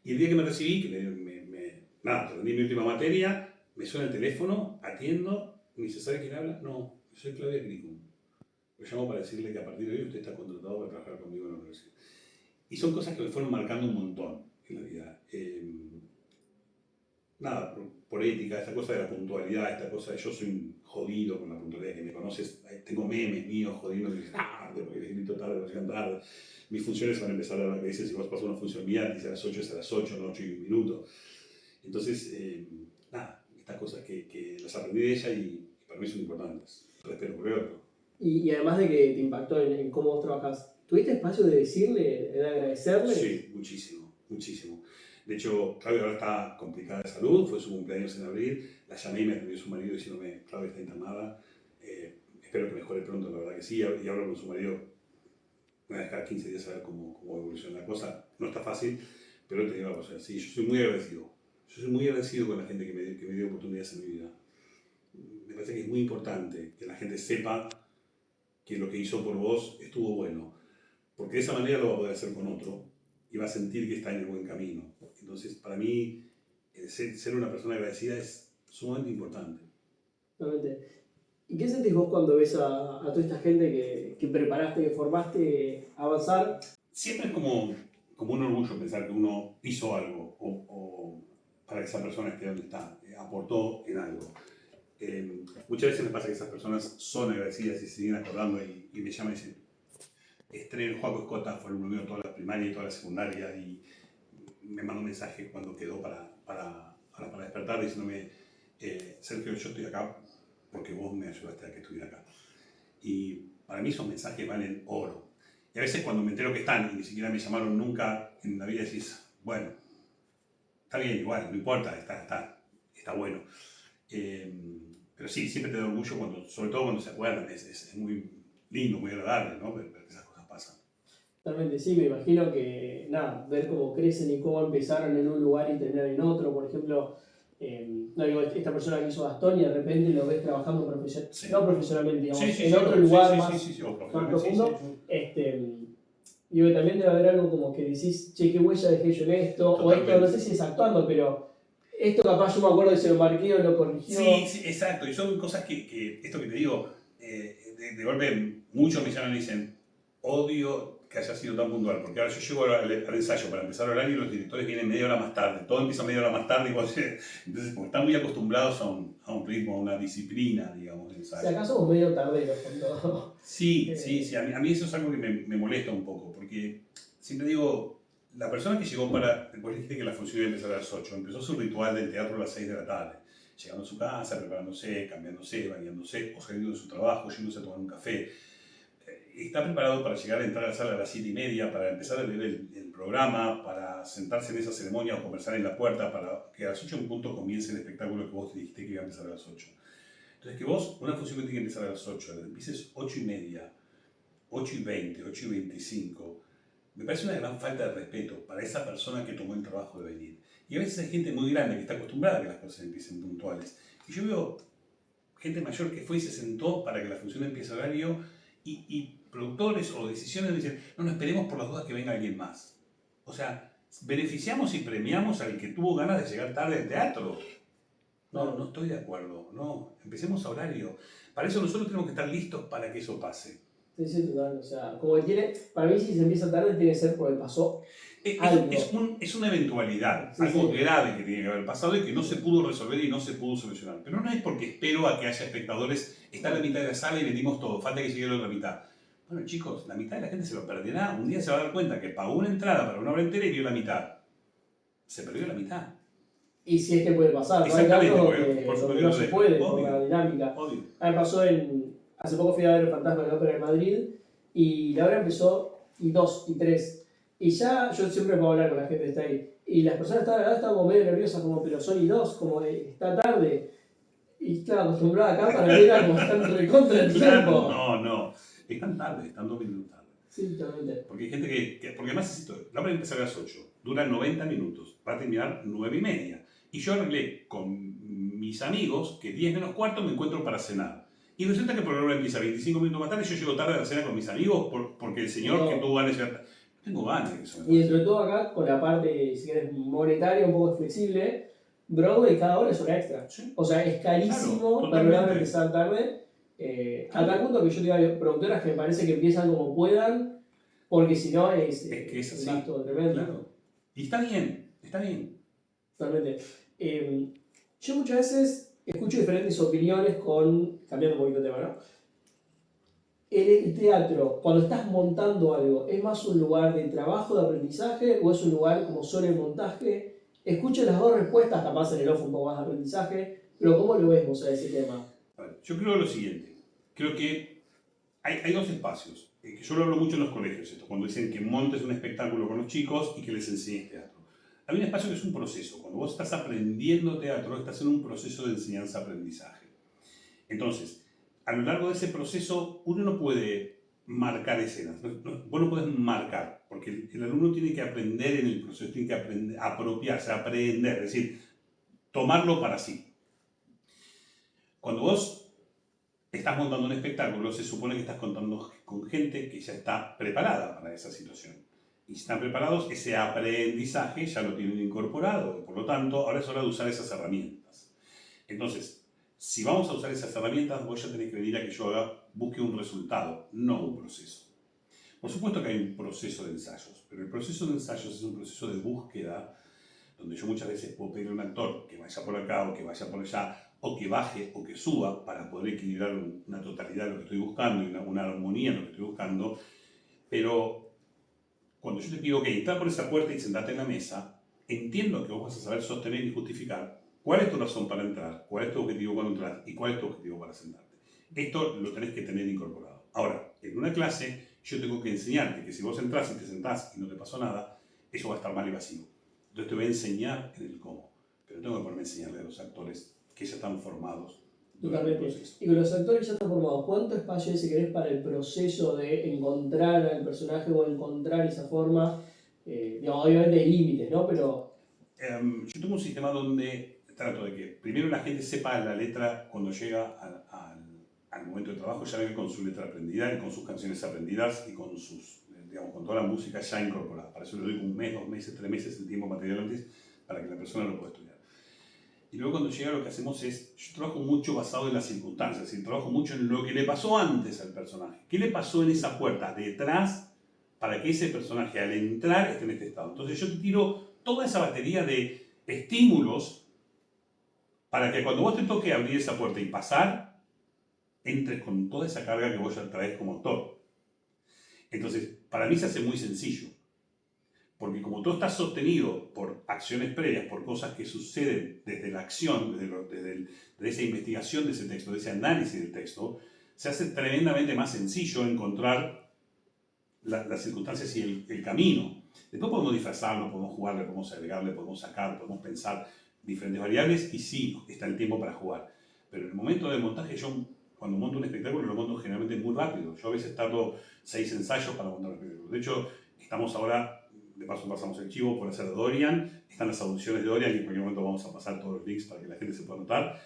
Y el día que me recibí, que rendí mi última materia, me suena el teléfono, atiendo, y me dice, ¿sabe quién habla? No, yo soy Claudia Cricum. Lo llamo para decirle que a partir de hoy usted está contratado para trabajar conmigo en la universidad. Y son cosas que me fueron marcando un montón en la vida. Por ética, esta cosa de la puntualidad, esta cosa de yo soy un jodido con la puntualidad, que me conoces, tengo memes míos jodiendo que dicen tarde, porque les grito tarde, porque llegan tarde. Mis funciones van a empezar a la que dicen, si vos pasas una función mía, dice a las 8 es a las 8, no 8 y 1 minuto. Entonces, estas cosas que las aprendí de ella y para mí son importantes. Respeto por el otro. Y además de que te impactó en cómo vos trabajás, ¿tuviste espacio de decirle, de agradecerle? Sí, muchísimo, muchísimo. De hecho, Claudia ahora está complicada de salud, fue su cumpleaños en abril, la llamé y me atendió su marido diciéndome, Claudia está internada, espero que mejore pronto, la verdad que sí, y hablo con su marido una vez cada 15 días a ver cómo evoluciona la cosa. No está fácil, pero te digo, sí, yo soy muy agradecido. Yo soy muy agradecido con la gente que me dio oportunidades en mi vida. Me parece que es muy importante que la gente sepa que lo que hizo por vos estuvo bueno, porque de esa manera lo va a poder hacer con otro y va a sentir que está en el buen camino. Entonces, para mí, ser una persona agradecida es sumamente importante. Totalmente. ¿Y qué sentís vos cuando ves a toda esta gente que preparaste, que formaste, avanzar? Siempre es como un orgullo pensar que uno hizo algo o para que esa persona esté donde está, aportó en algo. Muchas veces me pasa que esas personas son agradecidas y se siguen acordando y me llaman y dicen, Joaco Escota fue alumno mío toda la primaria y toda la secundaria y me mandó un mensaje cuando quedó para despertar diciéndome, Sergio, yo estoy acá porque vos me ayudaste a que estuviera acá. Y para mí esos mensajes valen oro. Y a veces cuando me entero que están y ni siquiera me llamaron nunca en la vida decís, bueno, está bien igual, no importa, está bueno. Pero sí, siempre te da orgullo, sobre todo cuando se acuerdan, es muy lindo, muy agradable, ¿no? Ver que esas cosas pasan. Totalmente, sí, me imagino que, ver cómo crecen y cómo empezaron en un lugar y terminan en otro. Por ejemplo, no digo, esta persona que hizo Gastón y de repente lo ves trabajando Sí. no profesionalmente, digamos, Sí, sí, en sí, otro sí, lugar sí, más, sí, sí, o más profesionalmente, profundo. sí, sí. Digo que también debe haber algo como que decís, che, qué huella dejé yo en esto, o esto, Totalmente. no sé si es actuando, pero esto capaz yo me acuerdo que se lo marqué o lo corrigió. Sí, sí, exacto. Y son cosas esto que te digo, de golpe muchos me llaman y dicen, odio que haya sido tan puntual, porque ahora yo llego al ensayo para empezar el horario y los directores vienen media hora más tarde, todo empieza media hora más tarde, entonces como están muy acostumbrados a un ritmo, a una disciplina, digamos, de ensayo. Si acaso somos medio tarderos cuando... Sí, sí, a mí eso es algo que me molesta un poco, porque siempre digo, la persona que llegó vos dijiste que la función iba a empezar a las 8, empezó su ritual del teatro a las 6 de la tarde, llegando a su casa, preparándose, cambiándose, bañándose, o saliendo de su trabajo, yéndose a tomar un café. Está preparado para llegar a entrar a la sala a las 7:30, para empezar a leer el programa, para sentarse en esa ceremonia o conversar en la puerta, para que a las 8 en punto comience el espectáculo que vos dijiste que iba a empezar a las 8. Entonces, que vos, una función que tiene que empezar a las 8, empieces 8:30, 8:20, 8:25, me parece una gran falta de respeto para esa persona que tomó el trabajo de venir. Y a veces hay gente muy grande que está acostumbrada a que las cosas empiecen puntuales. Y yo veo gente mayor que fue y se sentó para que la función empiece a horario y productores o decisiones dicen, no, no esperemos por las dudas que venga alguien más. O sea, beneficiamos y premiamos al que tuvo ganas de llegar tarde al teatro. No, no estoy de acuerdo. No, empecemos a horario. Para eso nosotros tenemos que estar listos para que eso pase. Sí, sí, total. O sea, como que para mí si se empieza tarde tiene que ser porque pasó algo. Es una eventualidad, Sí, algo sí. grave que tiene que haber pasado y que no se pudo resolver y no se pudo solucionar. Pero no es porque espero a que haya espectadores, está la mitad de la sala y vendimos todo, falta que llegue la otra mitad. Bueno, chicos, la mitad de la gente se lo perderá. Un día se va a dar cuenta que pagó una entrada para una obra entera y vio la mitad. Se perdió la mitad. Y si es que puede pasar, exactamente, ¿no? por supuesto no se puede, por obvio, la dinámica. obvio. A mí me pasó hace poco fui a ver El Fantasma de la Ópera en Madrid y la obra empezó y 2 y 3. Y ya yo siempre puedo hablar con la gente que está ahí. Y las personas estaban como medio nerviosas, como, pero son y 2, como está tarde. Y estaba acostumbrada acá para ver como están recontra el tiempo. No. Están tarde, están 2 minutos tarde. Sí, totalmente. Porque hay gente porque además es esto, la obra empieza a las 8, dura 90 minutos, va a terminar 9:30. Y yo arreglé con mis amigos que 10 menos cuarto me encuentro para cenar. Y resulta que por la obra empieza 25 minutos más tarde y yo llego tarde a la cena con mis amigos porque el señor que tuvo ganas de llegar tarde. No tengo ganas de eso. Y dentro de todo acá, con la parte, si querés, monetaria, un poco flexible, Broadway cada hora es hora extra. Sí. O sea, es carísimo, Claro, perdóname empezar tarde. A tal punto que yo digo, productoras que me parece que empiezan como puedan, porque si no es que es así. un gasto tremendo. Claro. Y está bien, está bien. Totalmente. Yo muchas veces escucho diferentes opiniones cambiando un poquito de tema, ¿no? El teatro, cuando estás montando algo, ¿es más un lugar de trabajo, de aprendizaje, o es un lugar como solo el montaje? Escucho las dos respuestas, capaz en el off un poco más de aprendizaje, pero ¿cómo lo ves vos a ese tema? A ver, yo creo lo siguiente, creo que hay dos espacios, que yo lo hablo mucho en los colegios, cuando dicen que montes un espectáculo con los chicos y que les enseñes teatro. Hay un espacio que es un proceso, cuando vos estás aprendiendo teatro, estás en un proceso de enseñanza-aprendizaje. Entonces, a lo largo de ese proceso, uno no puede marcar escenas, vos no podés marcar, porque el alumno tiene que aprender en el proceso, tiene que aprender, apropiarse, aprender, es decir, tomarlo para sí. Cuando vos estás montando un espectáculo, se supone que estás contando con gente que ya está preparada para esa situación. Y si están preparados, ese aprendizaje ya lo tienen incorporado. Por lo tanto, ahora es hora de usar esas herramientas. Entonces, si vamos a usar esas herramientas, vos ya tenés que venir a que yo busque un resultado, no un proceso. Por supuesto que hay un proceso de ensayos, pero el proceso de ensayos es un proceso de búsqueda donde yo muchas veces puedo pedir a un actor que vaya por acá o que vaya por allá, o que baje o que suba para poder equilibrar una totalidad de lo que estoy buscando y una armonía en lo que estoy buscando. Pero cuando yo te pido que entra por esa puerta y sentate en la mesa, entiendo que vos vas a saber sostener y justificar cuál es tu razón para entrar, cuál es tu objetivo cuando entras y cuál es tu objetivo para sentarte. Esto lo tenés que tener incorporado. Ahora, en una clase yo tengo que enseñarte que si vos entras y te sentás y no te pasó nada, eso va a estar mal y vacío. Entonces te voy a enseñar en el cómo, pero tengo que ponerme a enseñarle a los actores que ya están formados. Totalmente. Y con los actores ya están formados, ¿cuánto espacio ese querés para el proceso de encontrar al personaje o encontrar esa forma? Digamos, obviamente hay límites, ¿no? Pero... Yo tengo un sistema donde trato de que primero la gente sepa la letra cuando llega al momento de trabajo, ya venga con su letra aprendida y con sus canciones aprendidas y con sus, digamos, con toda la música ya incorporada. Para eso le doy un mes, 2 meses, 3 meses el tiempo material antes para que la persona lo pueda estudiar. Y luego cuando llega lo que hacemos es, yo trabajo mucho basado en las circunstancias, es decir, trabajo mucho en lo que le pasó antes al personaje. ¿Qué le pasó en esa puerta detrás para que ese personaje al entrar esté en este estado? Entonces yo te tiro toda esa batería de estímulos para que cuando vos te toque abrir esa puerta y pasar, entres con toda esa carga que vos ya traes como actor. Entonces, para mí se hace muy sencillo. Porque como todo está sostenido por acciones previas, por cosas que suceden desde la acción, desde esa investigación de ese texto, de ese análisis del texto, se hace tremendamente más sencillo encontrar las circunstancias y el camino. Después podemos disfrazarlo, podemos jugarle, podemos agregarle, podemos sacar, podemos pensar diferentes variables y sí, está el tiempo para jugar. Pero en el momento del montaje, yo cuando monto un espectáculo lo monto generalmente muy rápido. Yo a veces tardo 6 ensayos para montar un espectáculo. De hecho, estamos ahora... De paso pasamos el chivo por hacer Dorian, están las audiciones de Dorian y en cualquier momento vamos a pasar todos los links para que la gente se pueda anotar.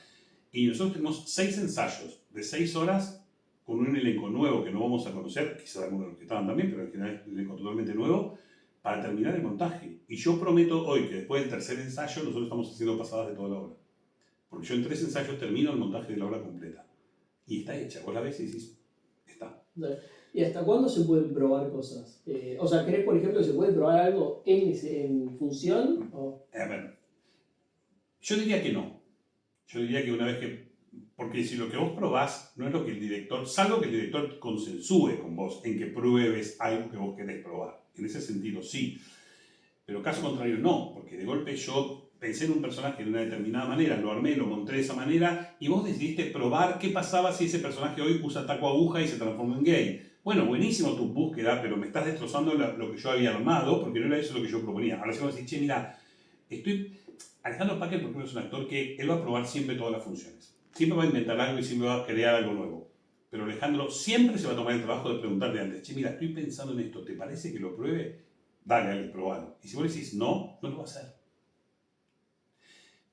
Y nosotros tenemos 6 ensayos de 6 horas con un elenco nuevo que no vamos a conocer, quizás algunos de los que estaban también, pero en general es un elenco totalmente nuevo, para terminar el montaje. Y yo prometo hoy que después del tercer ensayo nosotros estamos haciendo pasadas de toda la obra. Porque yo en 3 ensayos termino el montaje de la obra completa. Y está hecha, vos la ves y decís, está. ¿Y hasta cuándo se pueden probar cosas? O sea, ¿crees, por ejemplo, que se puede probar algo en función? A ver, yo diría que no. Yo diría que una vez que... Porque si lo que vos probás no es lo que el director... Salvo que el director consensúe con vos en que pruebes algo que vos querés probar. En ese sentido, sí. Pero caso contrario, no. Porque de golpe yo pensé en un personaje de una determinada manera, lo armé, lo monté de esa manera, y vos decidiste probar qué pasaba si ese personaje hoy usa taco aguja y se transforma en gay. Bueno, buenísimo tu búsqueda, pero me estás destrozando lo que yo había armado, porque no era eso lo que yo proponía. Ahora si vos decís, che, mira, Alejandro Packer, por ejemplo, es un actor que él va a probar siempre todas las funciones. Siempre va a inventar algo y siempre va a crear algo nuevo. Pero Alejandro siempre se va a tomar el trabajo de preguntarte antes, che, mira, estoy pensando en esto, ¿te parece que lo pruebe? Dale, probalo. Y si vos decís no, no lo va a hacer.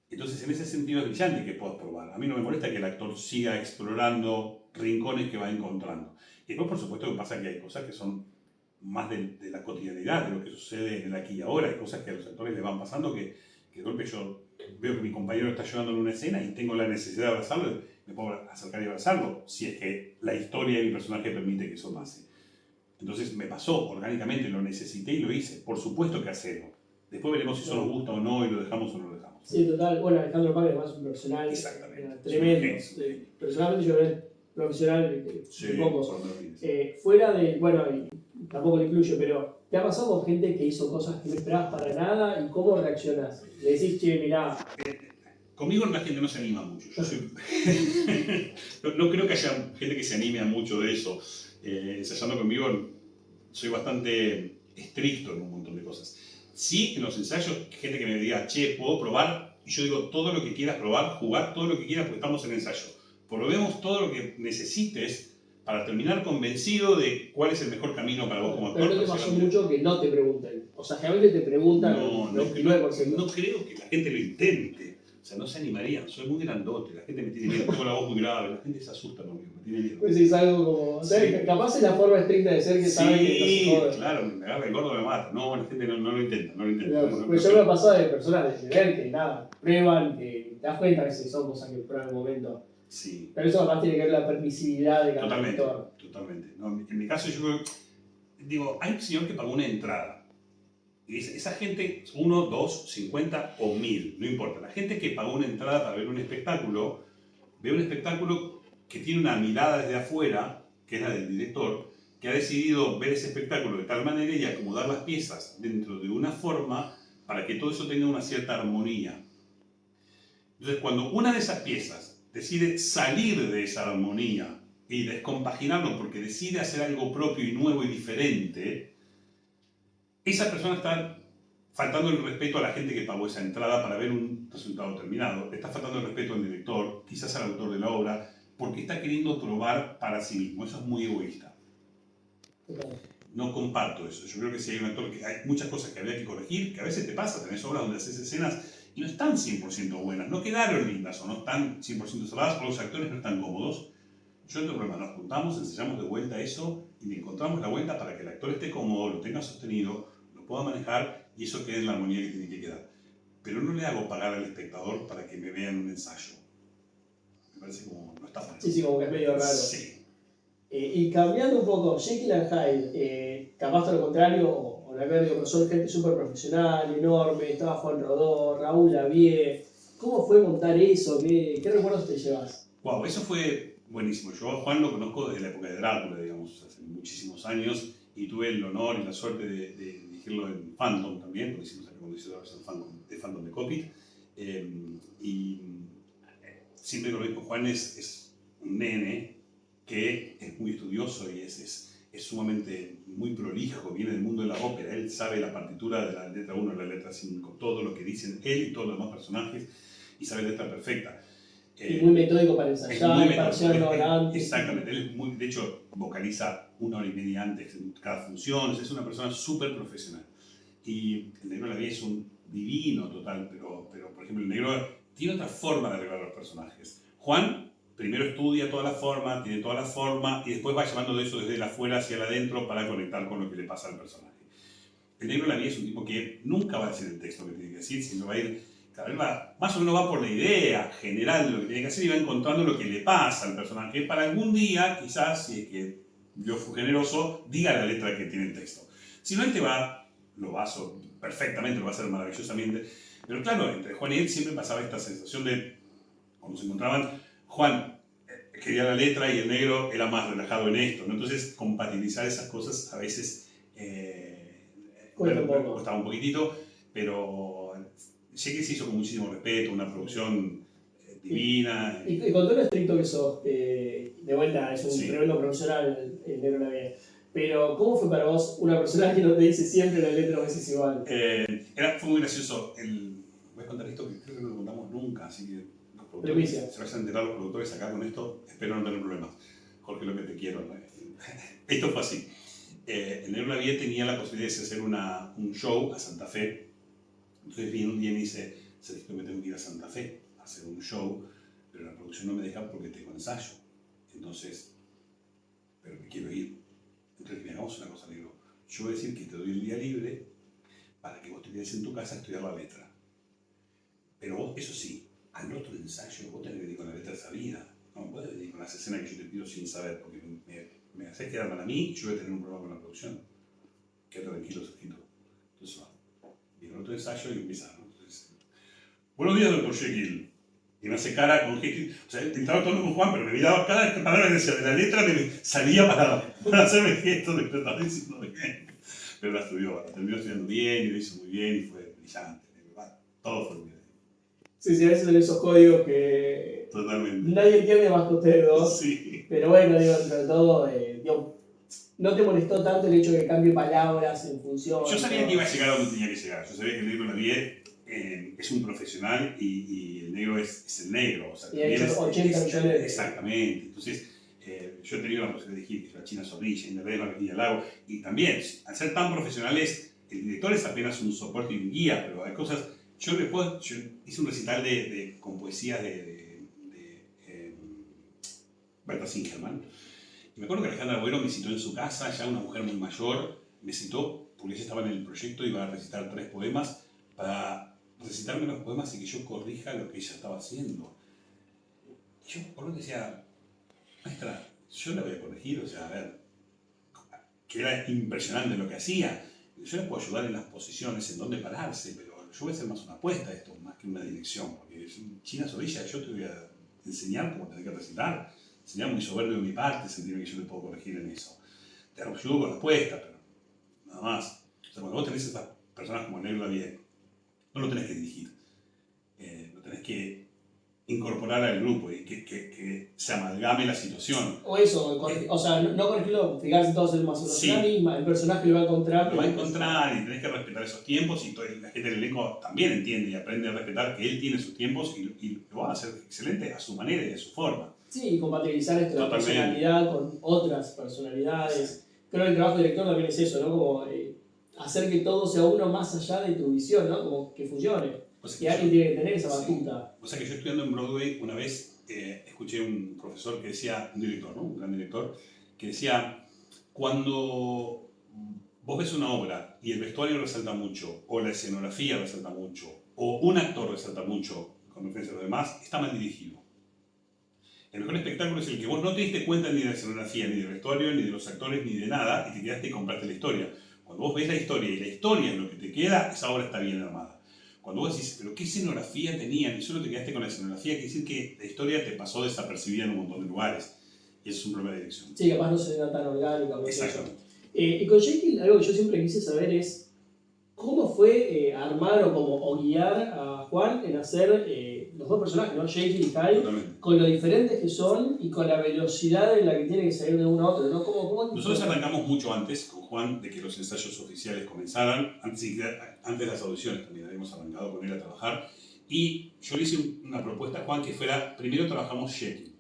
Entonces, en ese sentido es brillante que puedas probar. A mí no me molesta que el actor siga explorando rincones que va encontrando. Y después, por supuesto, que pasa que hay cosas que son más de la cotidianidad, de lo que sucede en el aquí y ahora. Hay cosas que a los actores les van pasando que de golpe yo veo que mi compañero está llorando en una escena y tengo la necesidad de abrazarlo, me puedo acercar y abrazarlo, si es que la historia de mi personaje permite que eso pase. Entonces me pasó orgánicamente, lo necesité y lo hice. Por supuesto que hacerlo. Después veremos si eso nos gusta o no y lo dejamos o no lo dejamos. Sí, total. Bueno, Alejandro Packer además es un profesional tremendo. Personalmente yo creo profesional de pocos. Fuera de, bueno, y tampoco lo incluyo, pero ¿te ha pasado con gente que hizo cosas que no esperabas para nada y cómo reaccionás? Le decís, che, mirá... Conmigo la gente no se anima mucho. Yo soy... no creo que haya gente que se anime a mucho de eso. Ensayando conmigo soy bastante estricto en un montón de cosas. Sí, en los ensayos, gente que me diga, che, ¿puedo probar? Y yo digo, todo lo que quieras probar, jugar todo lo que quieras porque estamos en ensayo. Probemos todo lo que necesites para terminar convencido de cuál es el mejor camino para vos como actor. Pero no te pasó mucho que no te pregunten. O sea, generalmente te preguntan. No creo que la gente lo intente. O sea, no se animarían. Soy muy grandote. La gente me tiene miedo. Tengo la voz muy grave. La gente se asusta conmigo. Me tiene miedo. Pues sí, es algo como... Sí. Capaz es la forma estricta de ser que saben que no se joden. Claro. Me agarra el gordo, me mata. No, la gente no lo intenta. Pues yo me ha pasado de personas de ver que nada, prueban, que te das cuenta a veces que son cosas que prueban en el momento. Sí. Pero eso además tiene que ver la permisividad de cada actor. Totalmente. No, en mi caso yo digo, hay un señor que pagó una entrada. Y esa gente, 1, 2, 50 o 1000, no importa. La gente que pagó una entrada para ver un espectáculo, ve un espectáculo que tiene una mirada desde afuera, que es la del director, que ha decidido ver ese espectáculo de tal manera y acomodar las piezas dentro de una forma para que todo eso tenga una cierta armonía. Entonces, cuando una de esas piezas decide salir de esa armonía y descompaginarlo porque decide hacer algo propio y nuevo y diferente, esa persona está faltando el respeto a la gente que pagó esa entrada para ver un resultado terminado. Le está faltando el respeto al director, quizás al autor de la obra, porque está queriendo probar para sí mismo. Eso es muy egoísta. No comparto eso. Yo creo que si hay un actor que hay muchas cosas que habría que corregir, que a veces te pasa, tenés obras donde haces escenas y no están 100% buenas, no quedaron lindas o no están 100% cerradas o los actores no están cómodos. Yo no tengo problema, nos juntamos, ensayamos de vuelta eso y le encontramos la vuelta para que el actor esté cómodo, lo tenga sostenido, lo pueda manejar y eso quede en la armonía que tiene que quedar. Pero no le hago pagar al espectador para que me vea en un ensayo. Me parece como no está bueno. Sí, sí, como que es medio raro. Sí. Y cambiando un poco, Jekyll and Hyde, capaz todo lo contrario, o la verdad, digo, son gente súper profesional, enorme, estaba Juan Rodó, Raúl Lavie. ¿Cómo fue montar eso? ¿Qué recuerdos te llevas? Wow, eso fue buenísimo. Yo a Juan lo conozco desde la época de Drácula, digamos, hace muchísimos años, y tuve el honor y la suerte de dirigirlo en Phantom también, porque hicimos cuando hice la versión de Phantom de Cockpit. Y siempre lo digo, Juan es un nene que es muy estudioso y es sumamente muy prolijo, viene del mundo de la ópera, él sabe la partitura de la letra 1 a la letra 5, todo lo que dicen él y todos los demás personajes, y sabe letra perfecta. Y muy metódico para ensayar, para hacer una hora antes. Exactamente, él es muy, de hecho vocaliza 1 hora y media antes en cada función, es una persona súper profesional. Y el Negro Lavie es un divino total, pero por ejemplo el Negro tiene otra forma de arreglar los personajes. Juan primero estudia toda la forma, tiene toda la forma y después va llevando de eso desde el afuera hacia el adentro para conectar con lo que le pasa al personaje. El Negro Lavie es un tipo que nunca va a decir el texto que tiene que decir, sino va a ir, cada vez va, más o menos va por la idea general de lo que tiene que hacer y va encontrando lo que le pasa al personaje para algún día, quizás, si es que yo fui generoso, diga la letra que tiene el texto. Si no, él te va, lo va a hacer perfectamente, lo va a hacer maravillosamente. Pero claro, entre Juan y él siempre pasaba esta sensación de, cuando se encontraban, Juan quería la letra y el Negro era más relajado en esto, ¿no? Entonces compatibilizar esas cosas a veces costaba un poquitito, pero sé que se hizo con muchísimo respeto, una producción divina. Y con todo lo estricto que sos, de vuelta, es un Sí. tremendo profesional el Negro Lavie. Pero, ¿cómo fue para vos una persona que no te dice siempre la letra a veces igual? Fue muy gracioso. Voy a contar esto que creo que no lo contamos nunca, así que los productores, se vayan a enterar los productores acá con esto, espero no tener problemas. Jorge, lo que te quiero, ¿no? Esto fue así. El Negro Lavie tenía la posibilidad de hacer un show a Santa Fe. Entonces vino un día y me dice, ¿sabes que me tengo que ir a Santa Fe a hacer un show? Pero la producción no me deja porque tengo ensayo. Entonces, pero me quiero ir. Entonces, hagamos una cosa, Negro. Yo voy a decir que te doy el día libre para que vos te quedes en tu casa a estudiar la letra. Pero vos, eso sí, al otro ensayo vos tenés que venir con la letra sabida. No me puedes venir con las escenas que yo te pido sin saber, porque me haces quedar mal a mí y yo voy a tener un problema con la producción. Quédate tranquilo, Sergito. Entonces va. Viene el otro ensayo y empieza, ¿no? Entonces, buenos días, doctor Jekyll. Y me hace cara con Jekyll. O sea, estaba todo con Juan, pero me miraba cada palabra que decía de la letra, me salía para hacerme gestos de que estaba diciendo bien. Pero la estudió, la terminó estudiando bien y lo hizo muy bien y fue brillante. Todo fue muy bien. Sí, a veces son esos códigos que totalmente nadie entiende más que ustedes dos. Sí. Pero bueno, digo, entre todo, no te molestó tanto el hecho de que cambie palabras en función. Yo sabía que iba a llegar a donde tenía que llegar. Yo sabía que el Negro Lavie es un profesional y el Negro es el Negro. O sea, y ha hecho 80 millones. Exactamente. Entonces, yo he tenido la posibilidad de dirigir La China Zorrilla, Internet, Marquilla Lago, y también, al ser tan profesionales, el director es apenas un soporte y un guía, pero hay cosas. Yo hice un recital con poesías de Berta Singerman. Y me acuerdo que Alejandra Agüero me citó en su casa, ya una mujer muy mayor, me citó porque ella estaba en el proyecto y iba a recitar 3 poemas para recitarme los poemas y que yo corrija lo que ella estaba haciendo. Y yo por lo que decía, maestra, yo la voy a corregir, o sea, a ver, que era impresionante lo que hacía. Yo le puedo ayudar en las posiciones, en dónde pararse, pero yo voy a hacer más una apuesta a esto, más que una dirección, porque China Zorrilla, yo te voy a enseñar cómo tenés que recitar. Sería muy soberbio de mi parte sentirme que yo te puedo corregir en eso. Te ayudo con la apuesta, pero nada más. O sea, cuando vos tenés estas personas como el Negro Lavie, no lo tenés que dirigir. Lo tenés que incorporar al grupo y que se amalgame la situación. O eso, o sea, no corregirlo, fijarse todos en más o menos la misma, el personaje lo va a encontrar. Lo va a encontrar y tenés que respetar esos tiempos y la gente del elenco también entiende y aprende a respetar que él tiene sus tiempos y lo va a hacer excelente a su manera y a su forma. Sí, y compatibilizar esto, la personalidad con otras personalidades. Creo que el trabajo del director también es eso, ¿no? Como hacer que todo sea uno más allá de tu visión, ¿no? Como que funcione. O sea Y que alguien yo, tiene que tener esa sí. batuta. O sea que yo estudiando en Broadway una vez escuché un profesor que decía, un director, ¿no? Un gran director, que decía, cuando vos ves una obra y el vestuario resalta mucho, o la escenografía resalta mucho, o un actor resalta mucho con referencia a los demás, está mal dirigido. El mejor espectáculo es el que vos no te diste cuenta ni de la escenografía, ni del vestuario, ni de los actores, ni de nada, y te quedaste y compraste la historia. Cuando vos ves la historia y la historia es lo que te queda, esa obra está bien armada. Cuando vos decís, pero ¿qué escenografía tenían? Y solo te quedaste con la escenografía, quiere decir que la historia te pasó desapercibida en un montón de lugares. Y eso es un problema de dirección. Sí, capaz no se vea tan orgánica. Exactamente. Y con Jekyll, algo que yo siempre quise saber es cómo fue armar o guiar a Juan en hacer los dos personajes, ¿no? Jekyll y Hyde, Totalmente. con lo diferentes que son y con la velocidad en la que tiene que salir de uno a otro, ¿no? Nosotros arrancamos mucho antes con Juan de que los ensayos oficiales comenzaran, antes de las audiciones también habíamos arrancado con él a trabajar. Y yo le hice una propuesta a Juan que fuera, primero trabajamos Jekyll.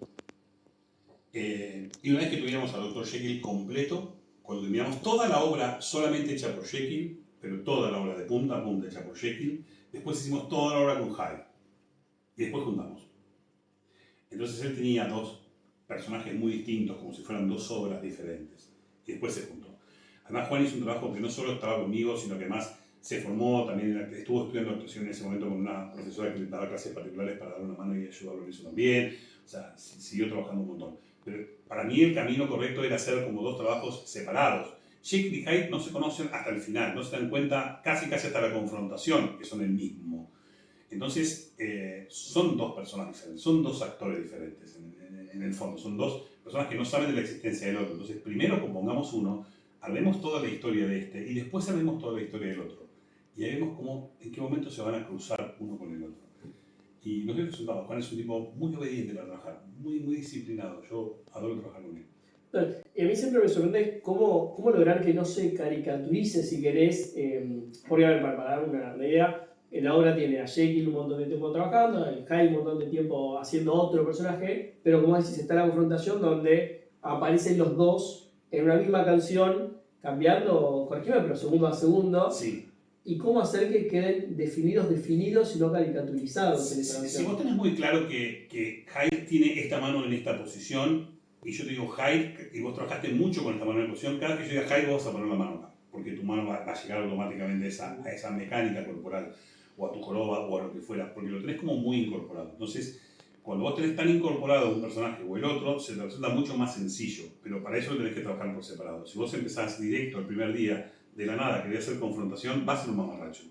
Y una vez que tuviéramos al Dr. Jekyll completo, cuando terminamos toda la obra solamente hecha por Jekyll, pero toda la obra de punta a punta hecha por Jekyll, después hicimos toda la obra con Hyde. Y después juntamos. Entonces él tenía dos personajes muy distintos, como si fueran dos obras diferentes. Y después se juntó. Además, Juan hizo un trabajo que no solo estaba conmigo, sino que además se formó, también estuvo estudiando actuación en ese momento con una profesora que le daba clases particulares para dar una mano y ayudarlo en eso también. O sea, siguió trabajando un montón. Pero para mí el camino correcto era hacer como dos trabajos separados. Jekyll y Hyde no se conocen hasta el final, no se dan cuenta casi hasta la confrontación, que son el mismo. Entonces, son dos personas diferentes, son dos actores diferentes en el fondo, son dos personas que no saben de la existencia del otro. Entonces, primero compongamos uno, hablemos toda la historia de este y después hablemos toda la historia del otro. Y ahí vemos cómo, en qué momento se van a cruzar uno con el otro. Y nos dio resultados. Juan es un tipo muy obediente para trabajar, muy disciplinado. Yo adoro trabajar con él. Y a mí siempre me sorprende cómo lograr que no se caricaturice, si querés, porque a ver, para dar una idea, en la obra tiene a Jekyll un montón de tiempo trabajando, a Hyde un montón de tiempo haciendo otro personaje, pero como decís, está la confrontación donde aparecen los dos en una misma canción, cambiando, corregime, pero segundo a segundo. Sí. Y cómo hacer que queden definidos y no caricaturizados en esa Si canción. vos tenés muy claro que Hyde tiene esta mano en esta posición, y yo te digo Hyde, y vos trabajaste mucho con esta mano en la posición, cada vez que yo diga Hyde vos vas a poner la mano acá, porque tu mano va a llegar automáticamente a esa mecánica corporal, o a tu joroba, o a lo que fuera, porque lo tenés como muy incorporado. Entonces, cuando vos tenés tan incorporado un personaje o el otro, se te resulta mucho más sencillo, pero para eso tenés que trabajar por separado. Si vos empezás directo el primer día, de la nada, querés hacer confrontación, va a ser un mamarracho.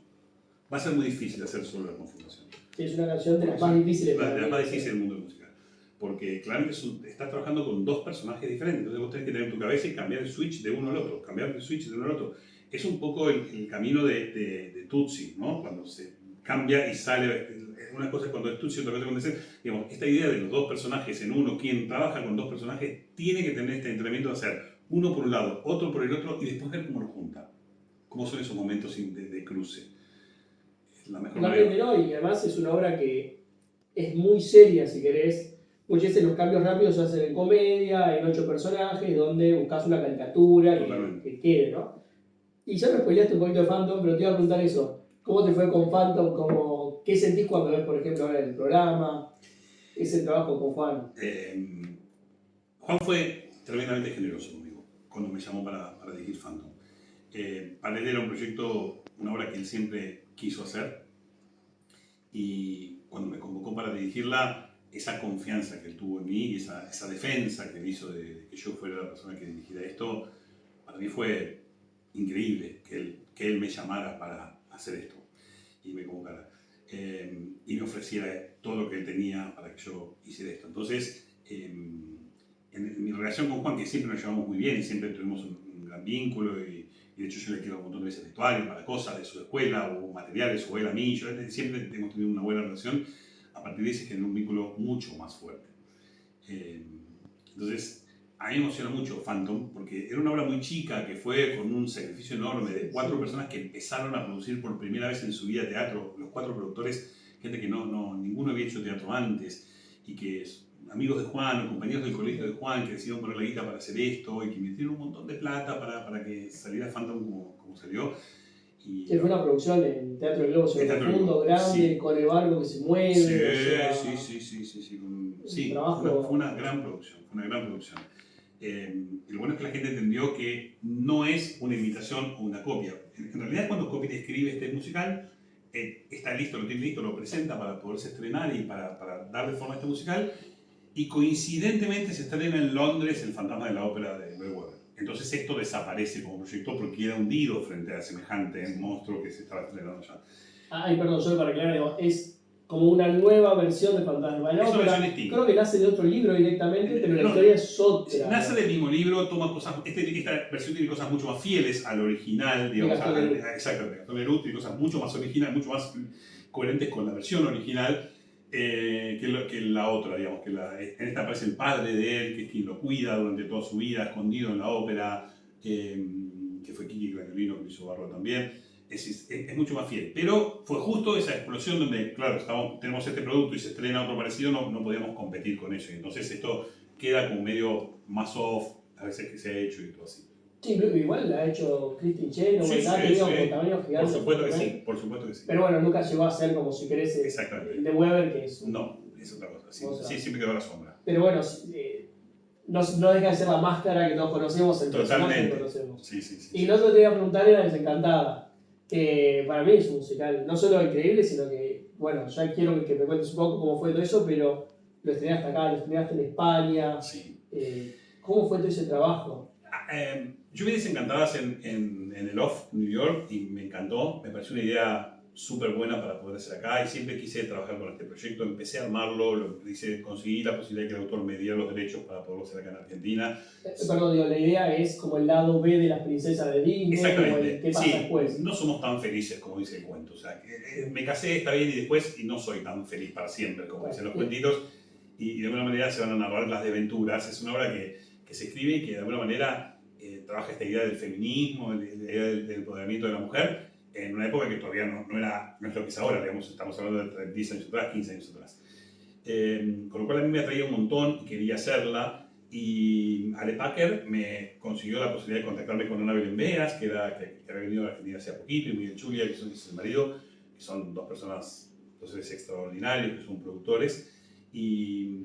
Va a ser muy difícil hacer solo la confrontación. Sí, es una canción de las más difíciles. De las más difíciles del mundo musical. Porque claramente estás trabajando con dos personajes diferentes. Entonces vos tenés que tener en tu cabeza y cambiar el switch de uno al otro. Cambiar el switch de uno al otro. Es un poco el camino de Tutsi, ¿no? Cuando se cambia y sale. Una cosa es cuando es Tutsi, otra cosa es cuando es. Digamos, esta idea de los dos personajes en uno, quien trabaja con dos personajes, tiene que tener este entrenamiento de hacer uno por un lado, otro por el otro y después ver cómo lo junta. Cómo son esos momentos de cruce. Es la mejor manera. ¿No? Y además es una obra que es muy seria, si querés. Muchas veces los cambios rápidos se hacen en comedia, en 8 personajes, donde buscas una caricatura que quede, ¿no? Y ya me spoileaste un poquito de Phantom, pero te iba a preguntar eso. ¿Cómo te fue con Phantom? ¿Qué sentís cuando ves, por ejemplo, ahora el programa? Ese trabajo con Juan. Juan fue tremendamente generoso conmigo cuando me llamó para dirigir Phantom. Para él era un proyecto, una obra que él siempre quiso hacer, y cuando me convocó para dirigirla, esa confianza que él tuvo en mí y esa defensa que él hizo de que yo fuera la persona que dirigiera esto, para mí fue increíble que él me llamara para hacer esto y me convocara y me ofreciera todo lo que él tenía para que yo hiciera esto. Entonces, en mi relación con Juan, que siempre nos llevamos muy bien y siempre tuvimos un gran vínculo, y de hecho yo le quiero un montón de veces vestuarios para cosas de su escuela o materiales, o él a mí, siempre hemos tenido una buena relación. A partir de ahí se generó un vínculo mucho más fuerte. Entonces, a mí me emociona mucho Phantom, porque era una obra muy chica que fue con un sacrificio enorme de 4 personas que empezaron a producir por primera vez en su vida teatro. Los 4 productores, gente que ninguno había hecho teatro antes, y que amigos de Juan o compañeros del colegio de Juan que decidieron poner la guita para hacer esto y que invirtieron un montón de plata para que saliera Phantom como salió. Y, Sí, fue una producción en Teatro del Globo, sobre Teatro del profundo, Globo, grande, sí. con el barco que se mueve. Sí, O sea, sí, trabajo. fue una gran producción, fue una gran producción. Y lo bueno es que la gente entendió que no es una imitación o una copia. En realidad, cuando Copy escribe este musical, está listo, lo tiene listo, lo presenta para poderse estrenar y para darle forma a este musical. Y coincidentemente se estrena en Londres El fantasma de la ópera de Lloyd Webber. Entonces esto desaparece como proyecto porque queda hundido frente a semejante monstruo que se estaba estrenando ya. Ay, perdón, solo para aclarar, digo, es como una nueva versión de Fantasma de la Es una Ópera. versión distinta. Creo que nace de otro libro directamente, pero la No, historia es otra. nace del mismo libro, toma cosas. Esta versión tiene cosas mucho más fieles al original, digamos. Exactamente, Gastón Leroux tiene cosas mucho más originales, mucho más coherentes con la versión original que la otra, digamos. En esta aparece el padre de él, que es quien lo cuida durante toda su vida, escondido en la ópera, que fue Kiki Clariolino, que lo hizo Barro también. Es mucho más fiel. Pero fue justo esa explosión donde, claro, tenemos este producto y se estrena otro parecido, no podíamos competir con eso. Entonces esto queda como medio más off, a veces que se ha hecho y todo así. Sí, igual la ha hecho Christine Chen, Sí, ha tenido sí. como tamaño gigante. Por supuesto que sí, por supuesto que sí. Pero bueno, nunca llegó a ser como si querés Exactamente. de Weber, que es. No, es otra cosa. Sí, siempre quedó a la sombra. Pero bueno, no deja de ser la máscara que todos conocemos, el personaje que conocemos. Sí. Y lo otro que te iba a preguntar era Desencantada, que para mí es un musical no solo increíble, sino que, bueno, ya quiero que me cuentes un poco cómo fue todo eso, pero lo estrenaste acá, lo estrenaste en España. Sí. ¿Cómo fue todo ese trabajo? Yo vi Desencantadas en el Off New York y me encantó, me pareció una idea súper buena para poder hacer acá y siempre quise trabajar con este proyecto, empecé a armarlo, conseguí la posibilidad de que el autor me diera los derechos para poderlo hacer acá en Argentina. Perdón, digo, la idea es como el lado B de las princesas de Disney. Exactamente. ¿Qué pasa después? No somos tan felices como dice el cuento. O sea, me casé, está bien, y no soy tan feliz para siempre, como dicen los cuentitos. Y de alguna manera se van a narrar las desventuras. Es una obra que se escribe y que de alguna manera trabaja esta idea del feminismo, la idea del empoderamiento de la mujer, en una época que todavía no es lo que es ahora, digamos, estamos hablando de 10 años atrás, 15 años atrás. Con lo cual a mí me atraía un montón y quería hacerla. Y Ale Packer me consiguió la posibilidad de contactarme con Ana Belén Beas, que había venido a Argentina hace poquito, y Miguel Chulia, que es el marido, que son dos seres extraordinarios, que son productores. Y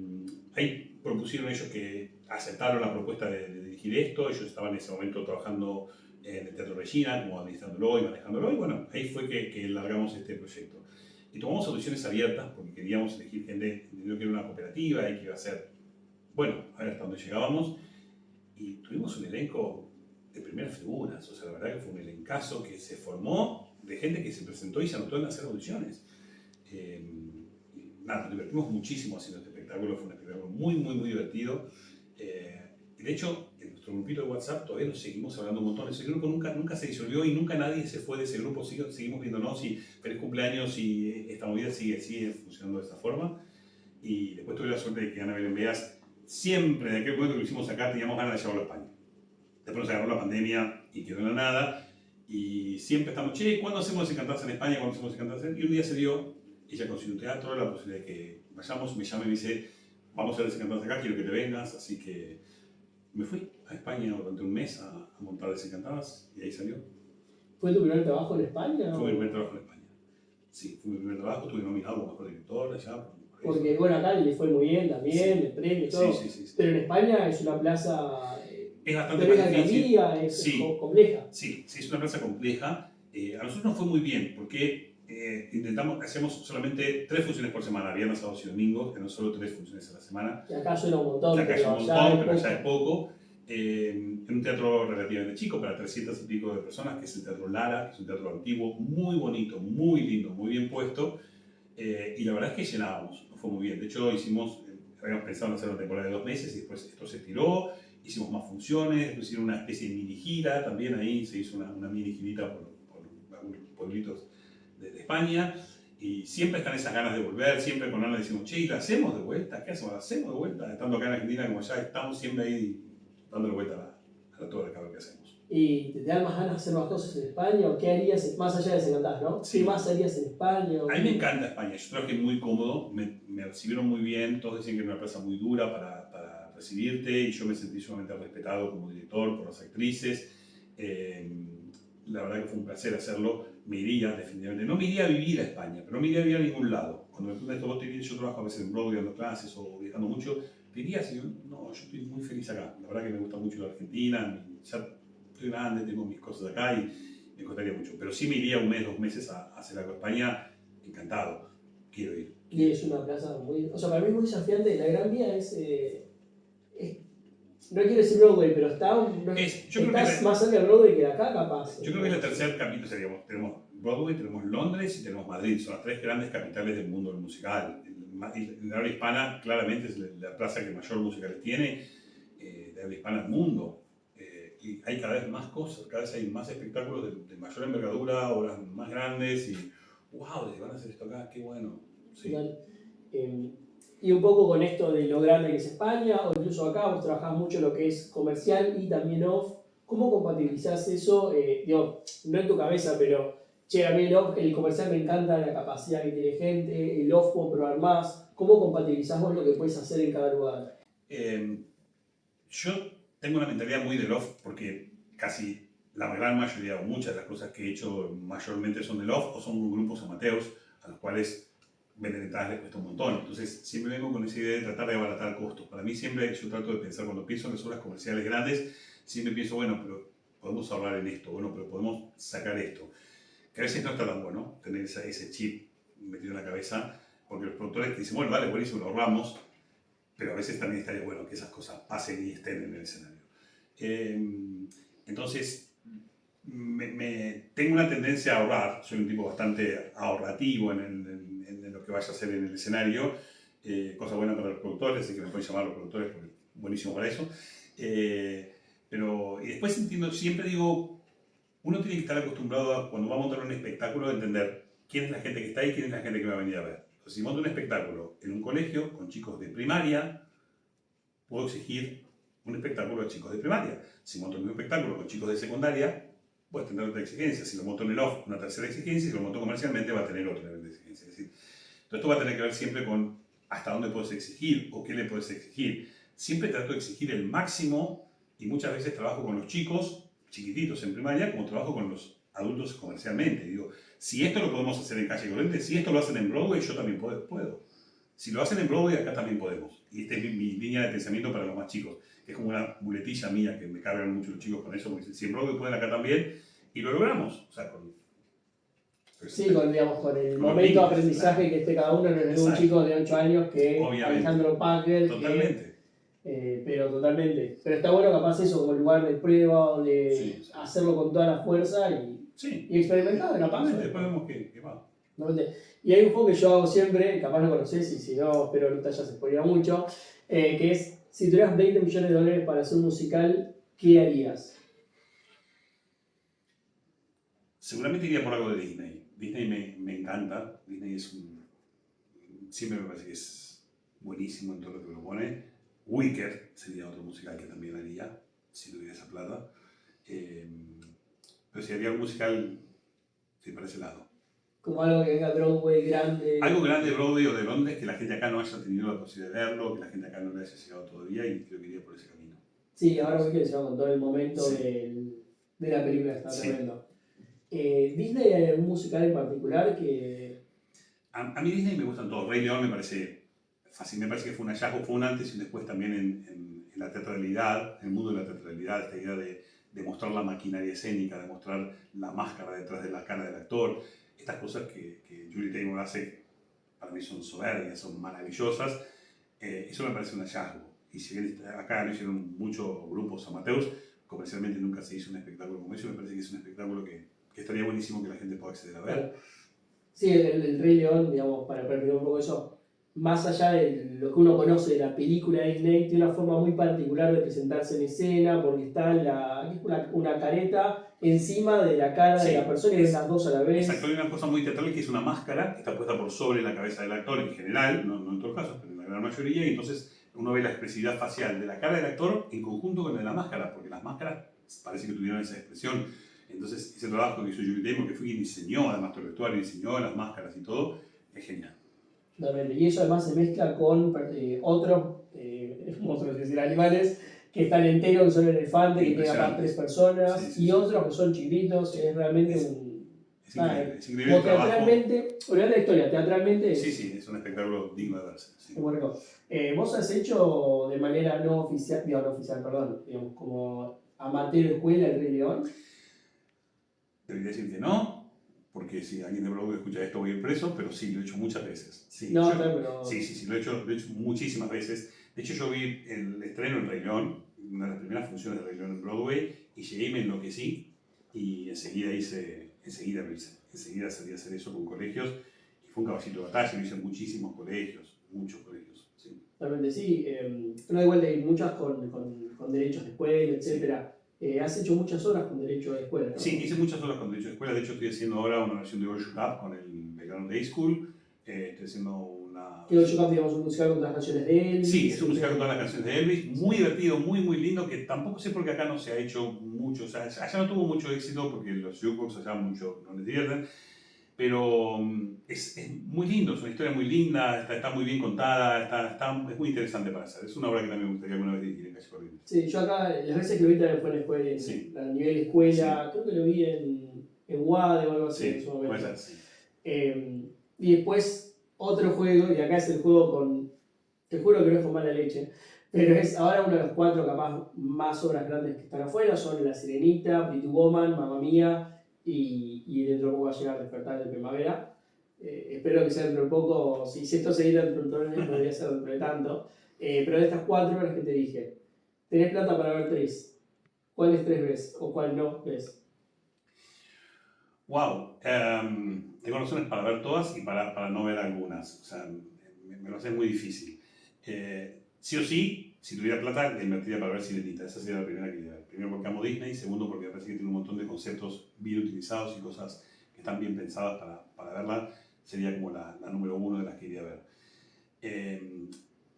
ahí propusieron ellos que aceptaron la propuesta de dirigir esto. Ellos estaban en ese momento trabajando en el Teatro Regina, como administrándolo y manejándolo. Y bueno, ahí fue que largamos este proyecto. Y tomamos audiciones abiertas porque queríamos elegir gente, entendiendo que era una cooperativa y que iba a ser, bueno, a ver hasta dónde llegábamos. Y tuvimos un elenco de primeras figuras. O sea, la verdad que fue un elencazo que se formó de gente que se presentó y se anotó en hacer audiciones. Nos divertimos muchísimo haciendo este espectáculo. Fue un espectáculo muy divertido. Y de hecho, en nuestro grupito de WhatsApp todavía nos seguimos hablando un montón. Ese grupo nunca se disolvió y nunca nadie se fue de ese grupo. Seguimos viéndonos y feliz cumpleaños y esta movida sigue funcionando de esta forma. Y después tuve la suerte de que Ana Belén Beas, siempre, de aquel momento que lo hicimos acá, teníamos ganas de llevarlo a España. Después nos agarró la pandemia y quedó en la nada. Y siempre estamos, che, ¿cuándo hacemos Desencantadas en España? ¿Cuándo hacemos Desencantadas en España? Y un día se dio, ella consiguió un teatro, la posibilidad de que vayamos, me llama y me dice, vamos a hacer Desencantadas acá, quiero que te vengas. Así que me fui a España durante un mes a montar Desencantadas y ahí salió. ¿Fue tu primer trabajo en España? Fue mi primer trabajo en España. Sí, fue mi primer trabajo, estuve nominado como mejor director allá. Porque bueno, acá le fue muy bien también, el premio y todo. Sí. Pero en España es una plaza es bastante más difícil. Es compleja. Sí, es una plaza compleja. A nosotros nos fue muy bien porque hacemos solamente 3 funciones por semana, viernes, sábados y domingos, que no solo 3 funciones a la semana. Y acá suena un montón, acá pero allá es poco. En un teatro relativamente chico, para 300 y pico de personas, que es el Teatro Lara, que es un teatro antiguo, muy bonito, muy lindo, muy bien puesto. Y la verdad es que llenábamos, nos fue muy bien. De hecho, habíamos pensado en hacer una temporada de 2 meses y después esto se estiró, hicimos más funciones, después hicieron una especie de mini gira, también ahí se hizo una mini girita por algunos pueblitos de España. Y siempre están esas ganas de volver, siempre con Ana decimos, che, ¿la hacemos de vuelta? ¿Qué hacemos? ¿La hacemos de vuelta? Estando acá en Argentina como allá, estamos siempre ahí dándole vuelta a todo el cambio que hacemos. ¿Y te dan más ganas de hacer más cosas en España? ¿O qué harías, más allá de Desencantadas, no? Sí. ¿Qué más harías en España? A mí me encanta España, yo trabajé muy cómodo, me recibieron muy bien, todos decían que era una plaza muy dura para recibirte y yo me sentí sumamente respetado como director por las actrices. la verdad que fue un placer hacerlo. Me iría definitivamente, no me iría a vivir a España, pero no me iría a vivir a ningún lado. Cuando me preguntan esto, vos te irías, yo trabajo a veces en Broadway dando clases o viajando mucho, te irías y yo, no, yo estoy muy feliz acá. La verdad que me gusta mucho la Argentina, ya estoy grande, tengo mis cosas acá y me costaría mucho. Pero sí me iría un mes, 2 meses a hacer algo a España, encantado, quiero ir. Y es una plaza muy... O sea, para mí es muy desafiante. La Gran Vía no quiero decir Broadway, pero Yo creo que estás más cerca de Broadway que de acá, capaz. Yo creo que es el tercer capítulo, seríamos, tenemos Broadway, tenemos Londres y tenemos Madrid, son las tres grandes capitales del mundo musical. Y la habla hispana claramente es la plaza que mayor musicales tiene de habla hispana del mundo. Y hay cada vez más cosas, cada vez hay más espectáculos de mayor envergadura, obras más grandes y wow, van a hacer esto acá, qué bueno. Sí. Y un poco con esto de lo grande que es España, o incluso acá, vos trabajás mucho lo que es comercial y también off. ¿Cómo compatibilizás eso? Digo, no en tu cabeza, pero che, a mí el comercial me encanta la capacidad que tiene gente, el off puedo probar más. ¿Cómo compatibilizás vos lo que puedes hacer en cada lugar? Yo tengo una mentalidad muy del off porque casi la gran mayoría o muchas de las cosas que he hecho mayormente son del off o son grupos amateurs a los cuales vender entradas les cuesta un montón. Entonces siempre vengo con esa idea de tratar de abaratar costos. Para mí siempre yo trato de pensar, cuando pienso en las obras comerciales grandes, siempre pienso, bueno, pero podemos ahorrar en esto, bueno, pero podemos sacar esto. Que a veces no está tan bueno tener ese chip metido en la cabeza, porque los productores te dicen, bueno, vale, buenísimo, lo ahorramos, pero a veces también estaría bueno que esas cosas pasen y estén en el escenario. Entonces, tengo una tendencia a ahorrar, soy un tipo bastante ahorrativo en lo que vaya a hacer en el escenario, cosa buena para los productores, así que me pueden llamar los productores porque es buenísimo para eso. Y después entiendo, siempre digo, uno tiene que estar acostumbrado a, cuando va a montar un espectáculo, a entender quién es la gente que está ahí y quién es la gente que va a venir a ver. Entonces, si monto un espectáculo en un colegio con chicos de primaria, puedo exigir un espectáculo de chicos de primaria. Si monto un espectáculo con chicos de secundaria, puedes tener otra exigencia. Si lo monto en el off, una tercera exigencia. Si lo monto comercialmente, va a tener otro nivel de exigencia. Es decir, entonces esto va a tener que ver siempre con hasta dónde puedes exigir o qué le puedes exigir. Siempre trato de exigir el máximo y muchas veces trabajo con los chicos chiquititos en primaria como trabajo con los adultos comercialmente. Digo, si esto lo podemos hacer en Calle Corrientes, si esto lo hacen en Broadway, yo también puedo. Si lo hacen en Broadway, acá también podemos. Y esta es mi línea de pensamiento para los más chicos. Que es como una muletilla mía que me cargan mucho los chicos con eso, porque dicen, si en Broadway pueden, acá también. Y lo logramos. O sea, sí, con el momento de aprendizaje claro, que esté cada uno, no es un chico de 8 años que Alejandro Packer. Totalmente. Pero totalmente. Pero está bueno capaz eso como lugar de prueba o de hacerlo con toda la fuerza y experimentar, capaz. Después vemos que va. Y hay un juego que yo hago siempre, capaz lo conocés y si no, espero ahorita ya se spoilea mucho, que es, si tuvieras $20 millones para hacer un musical, ¿qué harías? Seguramente iría por algo de Disney. Disney me encanta. Disney siempre me parece que es buenísimo en todo lo que propone. Wicked sería otro musical que también haría, si tuviera esa plata. Pero si haría un musical, sí, para ese lado. Como algo que venga Broadway grande. Algo grande de Broadway o de Londres, que la gente acá no haya tenido la posibilidad de verlo, que la gente acá no le haya llegado todavía y creo que iría por ese camino. Sí, ahora Wicked se va con todo el momento de la película, está tremendo. ¿Disney hay algún musical en particular que...? A mí Disney me gustan todos. Rey León me parece fácil, me parece que fue un hallazgo, fue un antes y un después también en la teatralidad, en el mundo de la teatralidad, esta idea de mostrar la maquinaria escénica, de mostrar la máscara detrás de la cara del actor. Estas cosas que Julie Taymor hace, para mí son soberbias, son maravillosas. Eso me parece un hallazgo. Y si bien acá lo hicieron muchos grupos amateurs, comercialmente nunca se hizo un espectáculo como eso. Me parece que es un espectáculo que estaría buenísimo que la gente pueda acceder a ver. Sí, el Rey León, digamos, para permitir un poco eso, más allá de lo que uno conoce de la película de Disney, tiene una forma muy particular de presentarse en escena, porque está una careta encima de la cara de la persona y ven las dos a la vez. Exacto, hay una cosa muy teatral que es una máscara que está puesta por sobre la cabeza del actor en general, no en todos los casos, pero en la gran mayoría, y entonces uno ve la expresividad facial de la cara del actor en conjunto con la de la máscara, porque las máscaras parece que tuvieron esa expresión. Entonces ese trabajo que hizo Julie Taymor, que fue quien diseñó además todo el vestuario, diseñó las máscaras y todo, es genial. Totalmente. Y eso además se mezcla con otros, es decir, animales que están enteros, que son elefantes, que tienen aparte Impresionante. 3 personas, Sí, sí, y sí. otros que son chiquitos, es realmente Es, un... es nada, increíble, es increíble como el trabajo. teatralmente, olvidate la historia, teatralmente Sí, es... sí, es un espectáculo digno de verse. Sí. es muy rico. ¿Vos has hecho de manera no oficial, digo, no oficial, perdón, digamos, como amateur escuela el Rey León? Debería decir que no, porque si alguien de Broadway escucha esto voy a ir preso, pero sí, lo he hecho muchas veces. Sí, No, yo, está, pero... sí, lo he hecho muchísimas veces. De hecho, yo vi el estreno en Rey León, una de las primeras funciones de Rey León en Broadway, y llegué y me enloquecí, y enseguida salí a hacer eso con colegios, y fue un caballito de batalla, lo hice en muchísimos colegios, muchos colegios. Sí. Realmente sí, pero igual hay muchas con derechos de escuela, Sí. etc. Has hecho muchas horas con derechos de escuela, ¿no? Sí, hice muchas horas con derecho de escuela. De hecho, estoy haciendo ahora una versión de All Shook Up con el Belgrano Day School. Estoy haciendo una... Que yo digamos, un musical con las canciones de Elvis. Sí, es un musical con todas las canciones de Elvis. Muy divertido, muy lindo, que tampoco sé por qué acá no se ha hecho mucho. O sea, allá no tuvo mucho éxito porque los jukebox allá mucho no les divierten. Pero es muy lindo, es una historia muy linda, está muy bien contada, es muy interesante para hacer. Es una obra que también me gustaría alguna vez dirigir en Calle Corrientes. Sí, yo acá, las veces que lo vi también fue en escuela, Sí. a nivel escuela, creo que lo vi en UADE o algo así en Sí, su momento. puede ser, sí. Y después otro juego, y acá es el juego con, te juro que no es con mala leche, pero es ahora uno de los 4 capaz más obras grandes que están afuera, son La Sirenita, Pretty Woman, Mamma Mía, y dentro de poco va a llegar Despertar de Primavera. Espero que sea dentro de poco, si esto se diera dentro de un torneo, no debería ser dentro de tanto. Pero de estas 4 las que te dije, tenés plata para ver 3. ¿Cuáles 3 ves o cuál no ves? Wow, tengo razones para ver todas y para no ver algunas. O sea, me lo hace muy difícil. Sí o sí, si tuviera plata, la invertiría para ver Sirenita. Esa sería la primera que iría a ver. Primero porque amo Disney, segundo porque me parece que tiene un montón de conceptos bien utilizados y cosas que están bien pensadas para verla. Sería como la número 1 de las que iría a ver.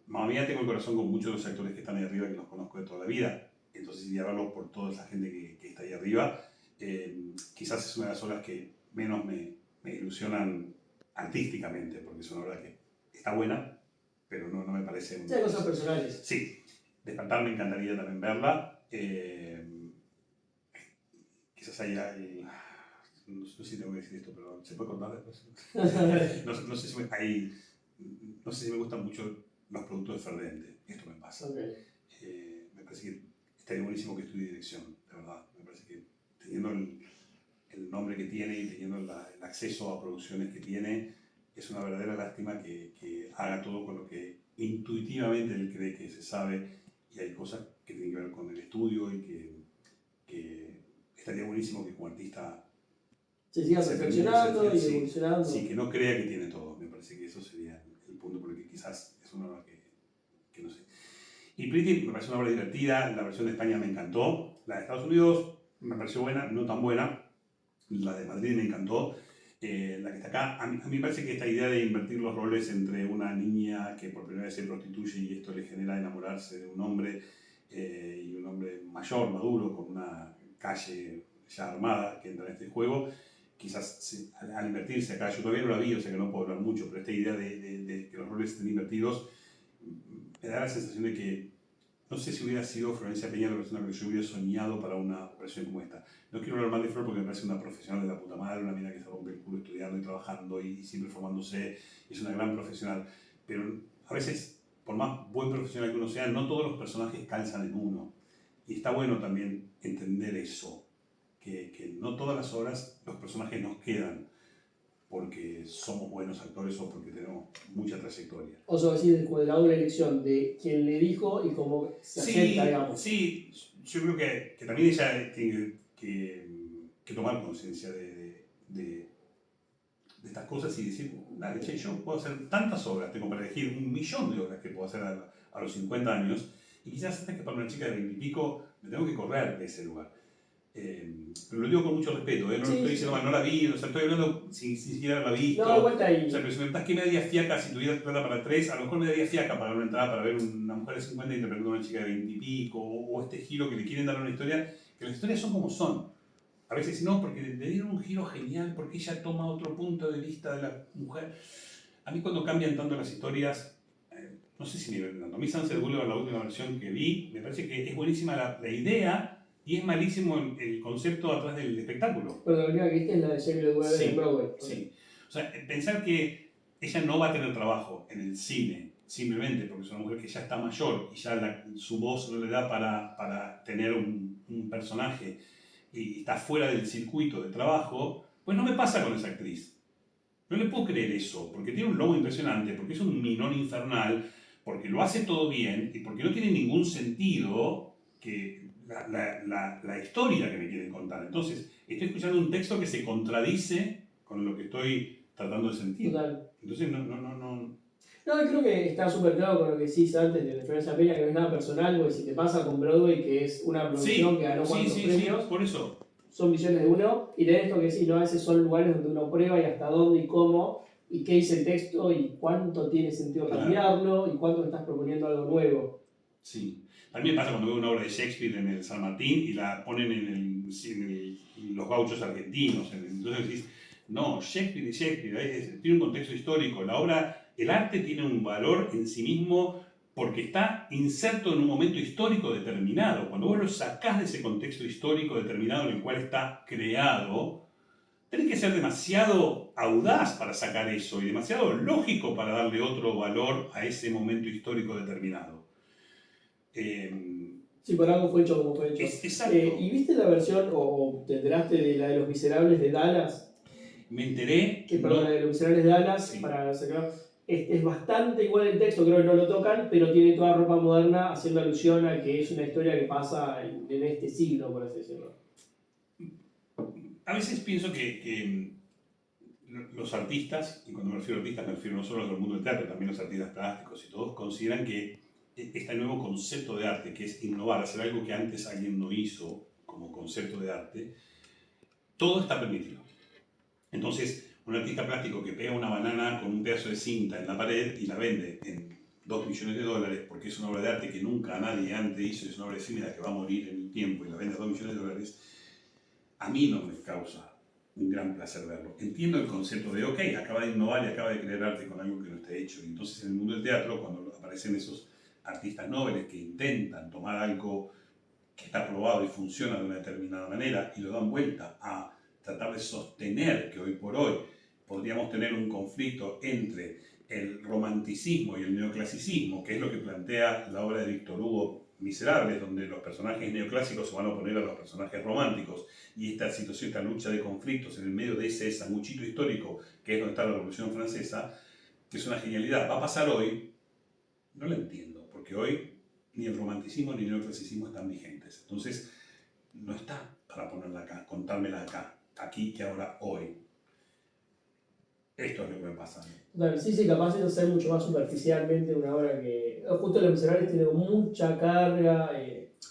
Mamma Mía, tengo el corazón con muchos de los actores que están ahí arriba, que los conozco de toda la vida. Entonces iría a verlo por toda esa gente que está ahí arriba. Quizás es una de las obras que menos me ilusionan artísticamente, porque es una obra que está buena, pero no me parece... Sí, hay cosas personales. Sí, Despertar me encantaría también verla. Quizás hay no sé si tengo que decir esto, pero ¿se puede contar después? No sé si me gustan mucho los productos de Ferdente. Esto me pasa. Okay. Me parece que estaría buenísimo que estudie dirección, de verdad. Me parece que teniendo el nombre que tiene y teniendo el acceso a producciones que tiene, es una verdadera lástima que haga todo con lo que intuitivamente él cree que se sabe, y hay cosas que tienen que ver con el estudio y que estaría buenísimo que como artista se siga perfeccionando y sí, evolucionando. sí, que no crea que tiene todo. Me parece que eso sería el punto, porque quizás es una obra que no sé. Y Pretty me pareció una obra divertida, la versión de España me encantó, la de Estados Unidos me pareció buena, no tan buena, la de Madrid me encantó, la que está acá, a mí me parece que esta idea de invertir los roles entre una niña que por primera vez se prostituye y esto le genera enamorarse de un hombre y un hombre mayor, maduro, con una calle ya armada que entra en este juego, quizás al invertirse acá, yo todavía no la vi, o sea que no puedo hablar mucho, pero esta idea de que los roles estén invertidos me da la sensación de que no sé si hubiera sido Florencia Peña la persona que yo hubiera soñado para una operación como esta. No quiero hablar mal de Flor porque me parece una profesional de la puta madre, una mina que se rompe el culo estudiando y trabajando y siempre formándose, es una gran profesional, pero a veces, por más buen profesional que uno sea, no todos los personajes calzan en uno. Y está bueno también entender eso, que no todas las horas los personajes nos quedan porque somos buenos actores o porque tenemos mucha trayectoria. O sea, decir, de la doble elección de quien le dijo y cómo se acepta, digamos. Sí, yo creo que también ella tiene que tomar conciencia de estas cosas y decir, dale, che, yo puedo hacer tantas obras, tengo para elegir 1.000.000 de obras que puedo hacer a los 50 años, y quizás hasta que para una chica de 20 y pico me tengo que correr de ese lugar. Pero lo digo con mucho respeto, no Sí, estoy diciendo, no la vi, o sea, estoy hablando sin siquiera haberla visto. No, vuelta ahí. O sea, pero si me preguntás qué me daría fiaca si tuvieras plata para 3, a lo mejor me daría fiaca pagar una entrada para ver una mujer de 50 interpretando a una chica de 20 y pico, o este giro que le quieren dar a una historia, que las historias son como son. A veces no, porque le dieron un giro genial, porque ella toma otro punto de vista de la mujer. A mí cuando cambian tanto las historias, no sé si mi Anatomía Sunset Boulevard, la última versión que vi, me parece que es buenísima la idea y es malísimo el concepto atrás del espectáculo. Pero la última que viste es la de Jamie Lloyd Webber en Broadway. Sí. O sea, pensar que ella no va a tener trabajo en el cine, simplemente porque es una mujer que ya está mayor y ya su voz no le da para tener un personaje y está fuera del circuito de trabajo, pues no me pasa con esa actriz. No le puedo creer eso, porque tiene un logo impresionante, porque es un minón infernal, porque lo hace todo bien y porque no tiene ningún sentido que la historia que me quieren contar. Entonces, estoy escuchando un texto que se contradice con lo que estoy tratando de sentir. Total. Entonces, no. No, creo que está súper claro con lo que decís antes de la Florencia Peña, que no es nada personal, porque si te pasa con Broadway, que es una producción que ganó cuantos premios, por eso. son visiones de uno, y tenés esto que decís, ¿no? A veces son lugares donde uno prueba y hasta dónde y cómo, y qué dice el texto, y cuánto tiene sentido cambiarlo, y cuánto estás proponiendo algo nuevo. Sí. A mí me pasa cuando veo una obra de Shakespeare en el San Martín y la ponen en los gauchos argentinos. Entonces decís, no, Shakespeare tiene un contexto histórico. La obra, el arte tiene un valor en sí mismo porque está inserto en un momento histórico determinado. Cuando vos lo sacás de ese contexto histórico determinado en el cual está creado, tenés que ser demasiado audaz para sacar eso y demasiado lógico para darle otro valor a ese momento histórico determinado. Sí, por algo fue hecho como fue hecho. Exacto. ¿Y viste la versión, o te enteraste de la de Los Miserables de Dallas? Me enteré. Perdón, la de Los Miserables de Dallas, Sí. para sacar. Es bastante igual el texto, creo que no lo tocan, pero tiene toda ropa moderna haciendo alusión a que es una historia que pasa en este siglo, por así decirlo. A veces pienso que los artistas, y cuando me refiero a artistas me refiero no solo al mundo del teatro, también los artistas plásticos y todos, consideran que este nuevo concepto de arte, que es innovar, hacer algo que antes alguien no hizo como concepto de arte, todo está permitido. Entonces, un artista plástico que pega una banana con un pedazo de cinta en la pared y la vende en $2 millones porque es una obra de arte que nunca nadie antes hizo, es una obra efímera que va a morir en el tiempo y la vende a $2 millones, a mí no me causa un gran placer verlo. Entiendo el concepto de, ok, acaba de innovar y acaba de crear arte con algo que no está hecho. Y entonces en el mundo del teatro, cuando aparecen esos artistas nobles que intentan tomar algo que está probado y funciona de una determinada manera y lo dan vuelta a tratar de sostener que hoy por hoy podríamos tener un conflicto entre el romanticismo y el neoclasicismo, que es lo que plantea la obra de Víctor Hugo, Miserables, donde los personajes neoclásicos se van a oponer a los personajes románticos, y esta situación, esta lucha de conflictos en el medio de ese sanguchito histórico que es donde está la Revolución Francesa, que es una genialidad. Va a pasar hoy, no lo entiendo, porque hoy ni el romanticismo ni el neoclasicismo están vigentes. Entonces, no está para ponerla acá, contármela acá, aquí y ahora, hoy. Esto es lo que me pasa. Sí, capaz de ser mucho más superficialmente una obra que... Justo Los Miserables tiene mucha carga,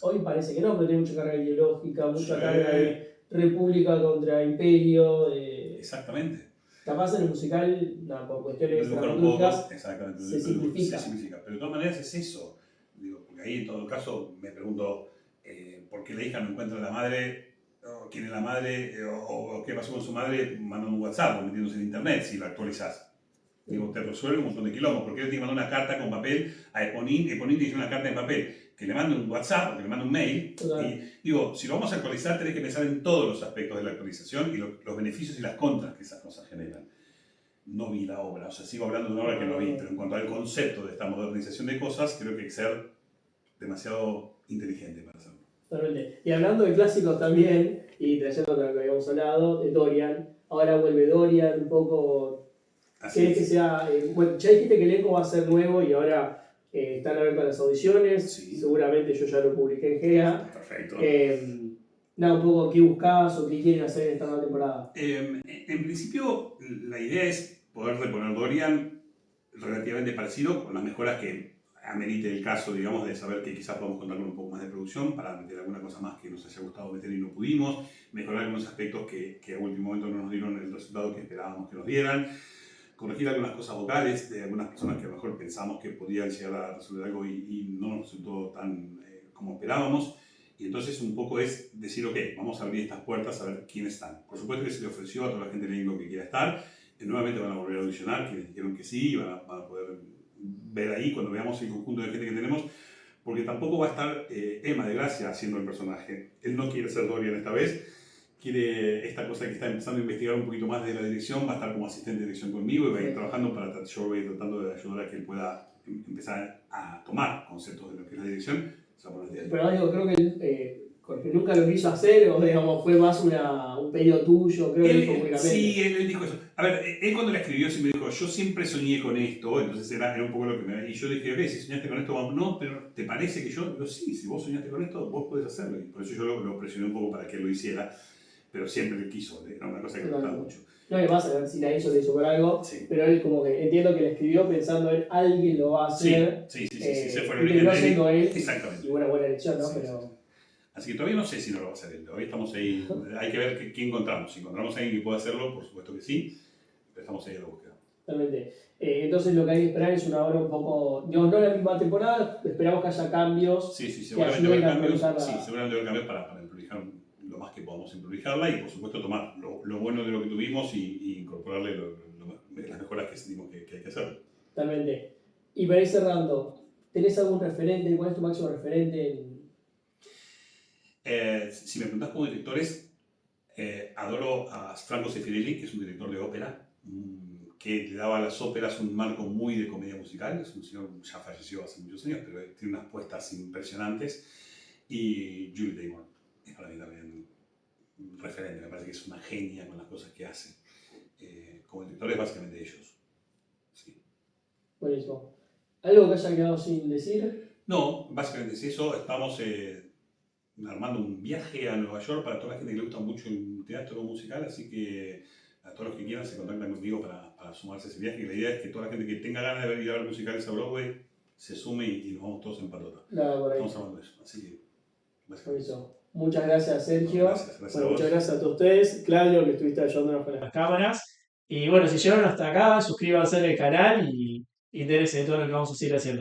hoy parece que no, pero tiene mucha carga ideológica, mucha carga de república contra imperio. Exactamente. Capaz en el musical, por cuestiones dramatúrgicas, se simplifica. Pero de todas maneras es eso. Digo, porque ahí en todo caso me pregunto por qué la hija no encuentra a la madre, o quién es la madre, o qué pasó con su madre mandando un WhatsApp o metiéndose en internet si lo actualizás. Digo, te resuelve un montón de quilombos. ¿Por qué le tiene que mandar una carta con papel a Eponín? Eponín te dice una carta en papel, que le mande un WhatsApp, que le mande un mail. Y digo, si lo vamos a actualizar, tenés que pensar en todos los aspectos de la actualización y los beneficios y las contras que esas cosas generan. No vi la obra, o sea, sigo hablando de una obra que no vi, pero en cuanto al concepto de esta modernización de cosas, creo que hay que ser demasiado inteligente para hacerlo. Totalmente. Y hablando de clásicos también, y trayendo lo que habíamos hablado, de Dorian, ahora vuelve Dorian un poco... ¿Querés que sea...? Bueno, ya dijiste que el elenco va a ser nuevo y ahora están abiertas las audiciones, sí. Seguramente yo ya lo publiqué en GEA. Perfecto. Un poco qué buscás o qué quieren hacer en esta nueva temporada. En principio, la idea es poder reponer Dorian relativamente parecido, con las mejoras que amerite el caso, digamos, de saber que quizás podemos contar con un poco más de producción para meter alguna cosa más que nos haya gustado meter y no pudimos, mejorar algunos aspectos que a último momento no nos dieron el resultado que esperábamos que nos dieran, corregir algunas cosas vocales de algunas personas que a lo mejor pensamos que podían llegar a resolver algo y no nos resultó tan como esperábamos. Y entonces un poco es decir, ok, vamos a abrir estas puertas a ver quiénes están. Por supuesto que se le ofreció a toda la gente del elenco que quiera estar. Nuevamente van a volver a audicionar, quienes dijeron que sí, van a poder ver ahí cuando veamos el conjunto de gente que tenemos, porque tampoco va a estar Emma de Gracia haciendo el personaje. Él no quiere ser Dorian esta vez, quiere esta cosa que está empezando a investigar un poquito más de la dirección, va a estar como asistente de dirección conmigo y va a ir trabajando para, yo voy a ir tratando de ayudar a que él pueda empezar a tomar conceptos de lo que es la dirección. Pero digo, creo que él, porque nunca lo quiso hacer, o digamos, fue más un pedido tuyo, creo que dijo públicamente. Sí, él dijo eso. A ver, él cuando la escribió sí me dijo, yo siempre soñé con esto, entonces era un poco lo que me... Y yo dije, ok, si soñaste con esto, vamos, no, pero ¿te parece que yo? Digo, sí, si vos soñaste con esto, vos podés hacerlo. Y por eso yo lo presioné un poco para que él lo hiciera, pero siempre le quiso, era una cosa que le gustaba mucho. No, además, a ver si la hizo, le hizo por algo, sí. Pero él como que entiendo que le escribió pensando en alguien lo va a hacer. Sí, se fue el haciendo él. Exactamente. Y buena elección, ¿no? Sí, pero... sí. Así que todavía no sé si no lo va a hacer él. Todavía estamos ahí. Hay que ver qué encontramos. Si encontramos a alguien que pueda hacerlo, por supuesto que sí. Pero estamos ahí a la búsqueda. Totalmente. Entonces lo que hay que esperar es una obra un poco, digamos, no la misma temporada, esperamos que haya cambios. Sí, seguramente va a haber cambios. Sí, seguramente va a haber cambios para improvisar lo más que podamos improvisarla y por supuesto tomar lo bueno de lo que tuvimos y incorporarle las mejoras que sentimos que hay que hacer. Totalmente. Y para ir cerrando, ¿tenés algún referente? ¿Cuál es tu máximo referente? Si me preguntas como directores, adoro a Franco Sefirelli, que es un director de ópera, que le daba a las óperas un marco muy de comedia musical. Es un señor que ya falleció hace muchos años, pero tiene unas puestas impresionantes. Y Julie Taymor es para mí también un referente, me parece que es una genia con las cosas que hace. Como directores, básicamente ellos. Sí. Buenísimo. ¿Algo que haya quedado sin decir? No, básicamente es eso. Estamos armando un viaje a Nueva York para toda la gente que le gusta mucho el teatro musical, así que a todos los que quieran se contactan conmigo para sumarse a ese viaje. Y la idea es que toda la gente que tenga ganas de ir a ver musicales a Broadway se sume y nos vamos todos en patota. Estamos hablando de eso, así que básicamente eso. Muchas gracias, Sergio. Gracias bueno, muchas gracias a todos ustedes. Claudio, que estuviste ayudándonos con las cámaras. Y bueno, si llegaron hasta acá, suscríbanse al canal y interesen en todo lo que vamos a seguir haciendo.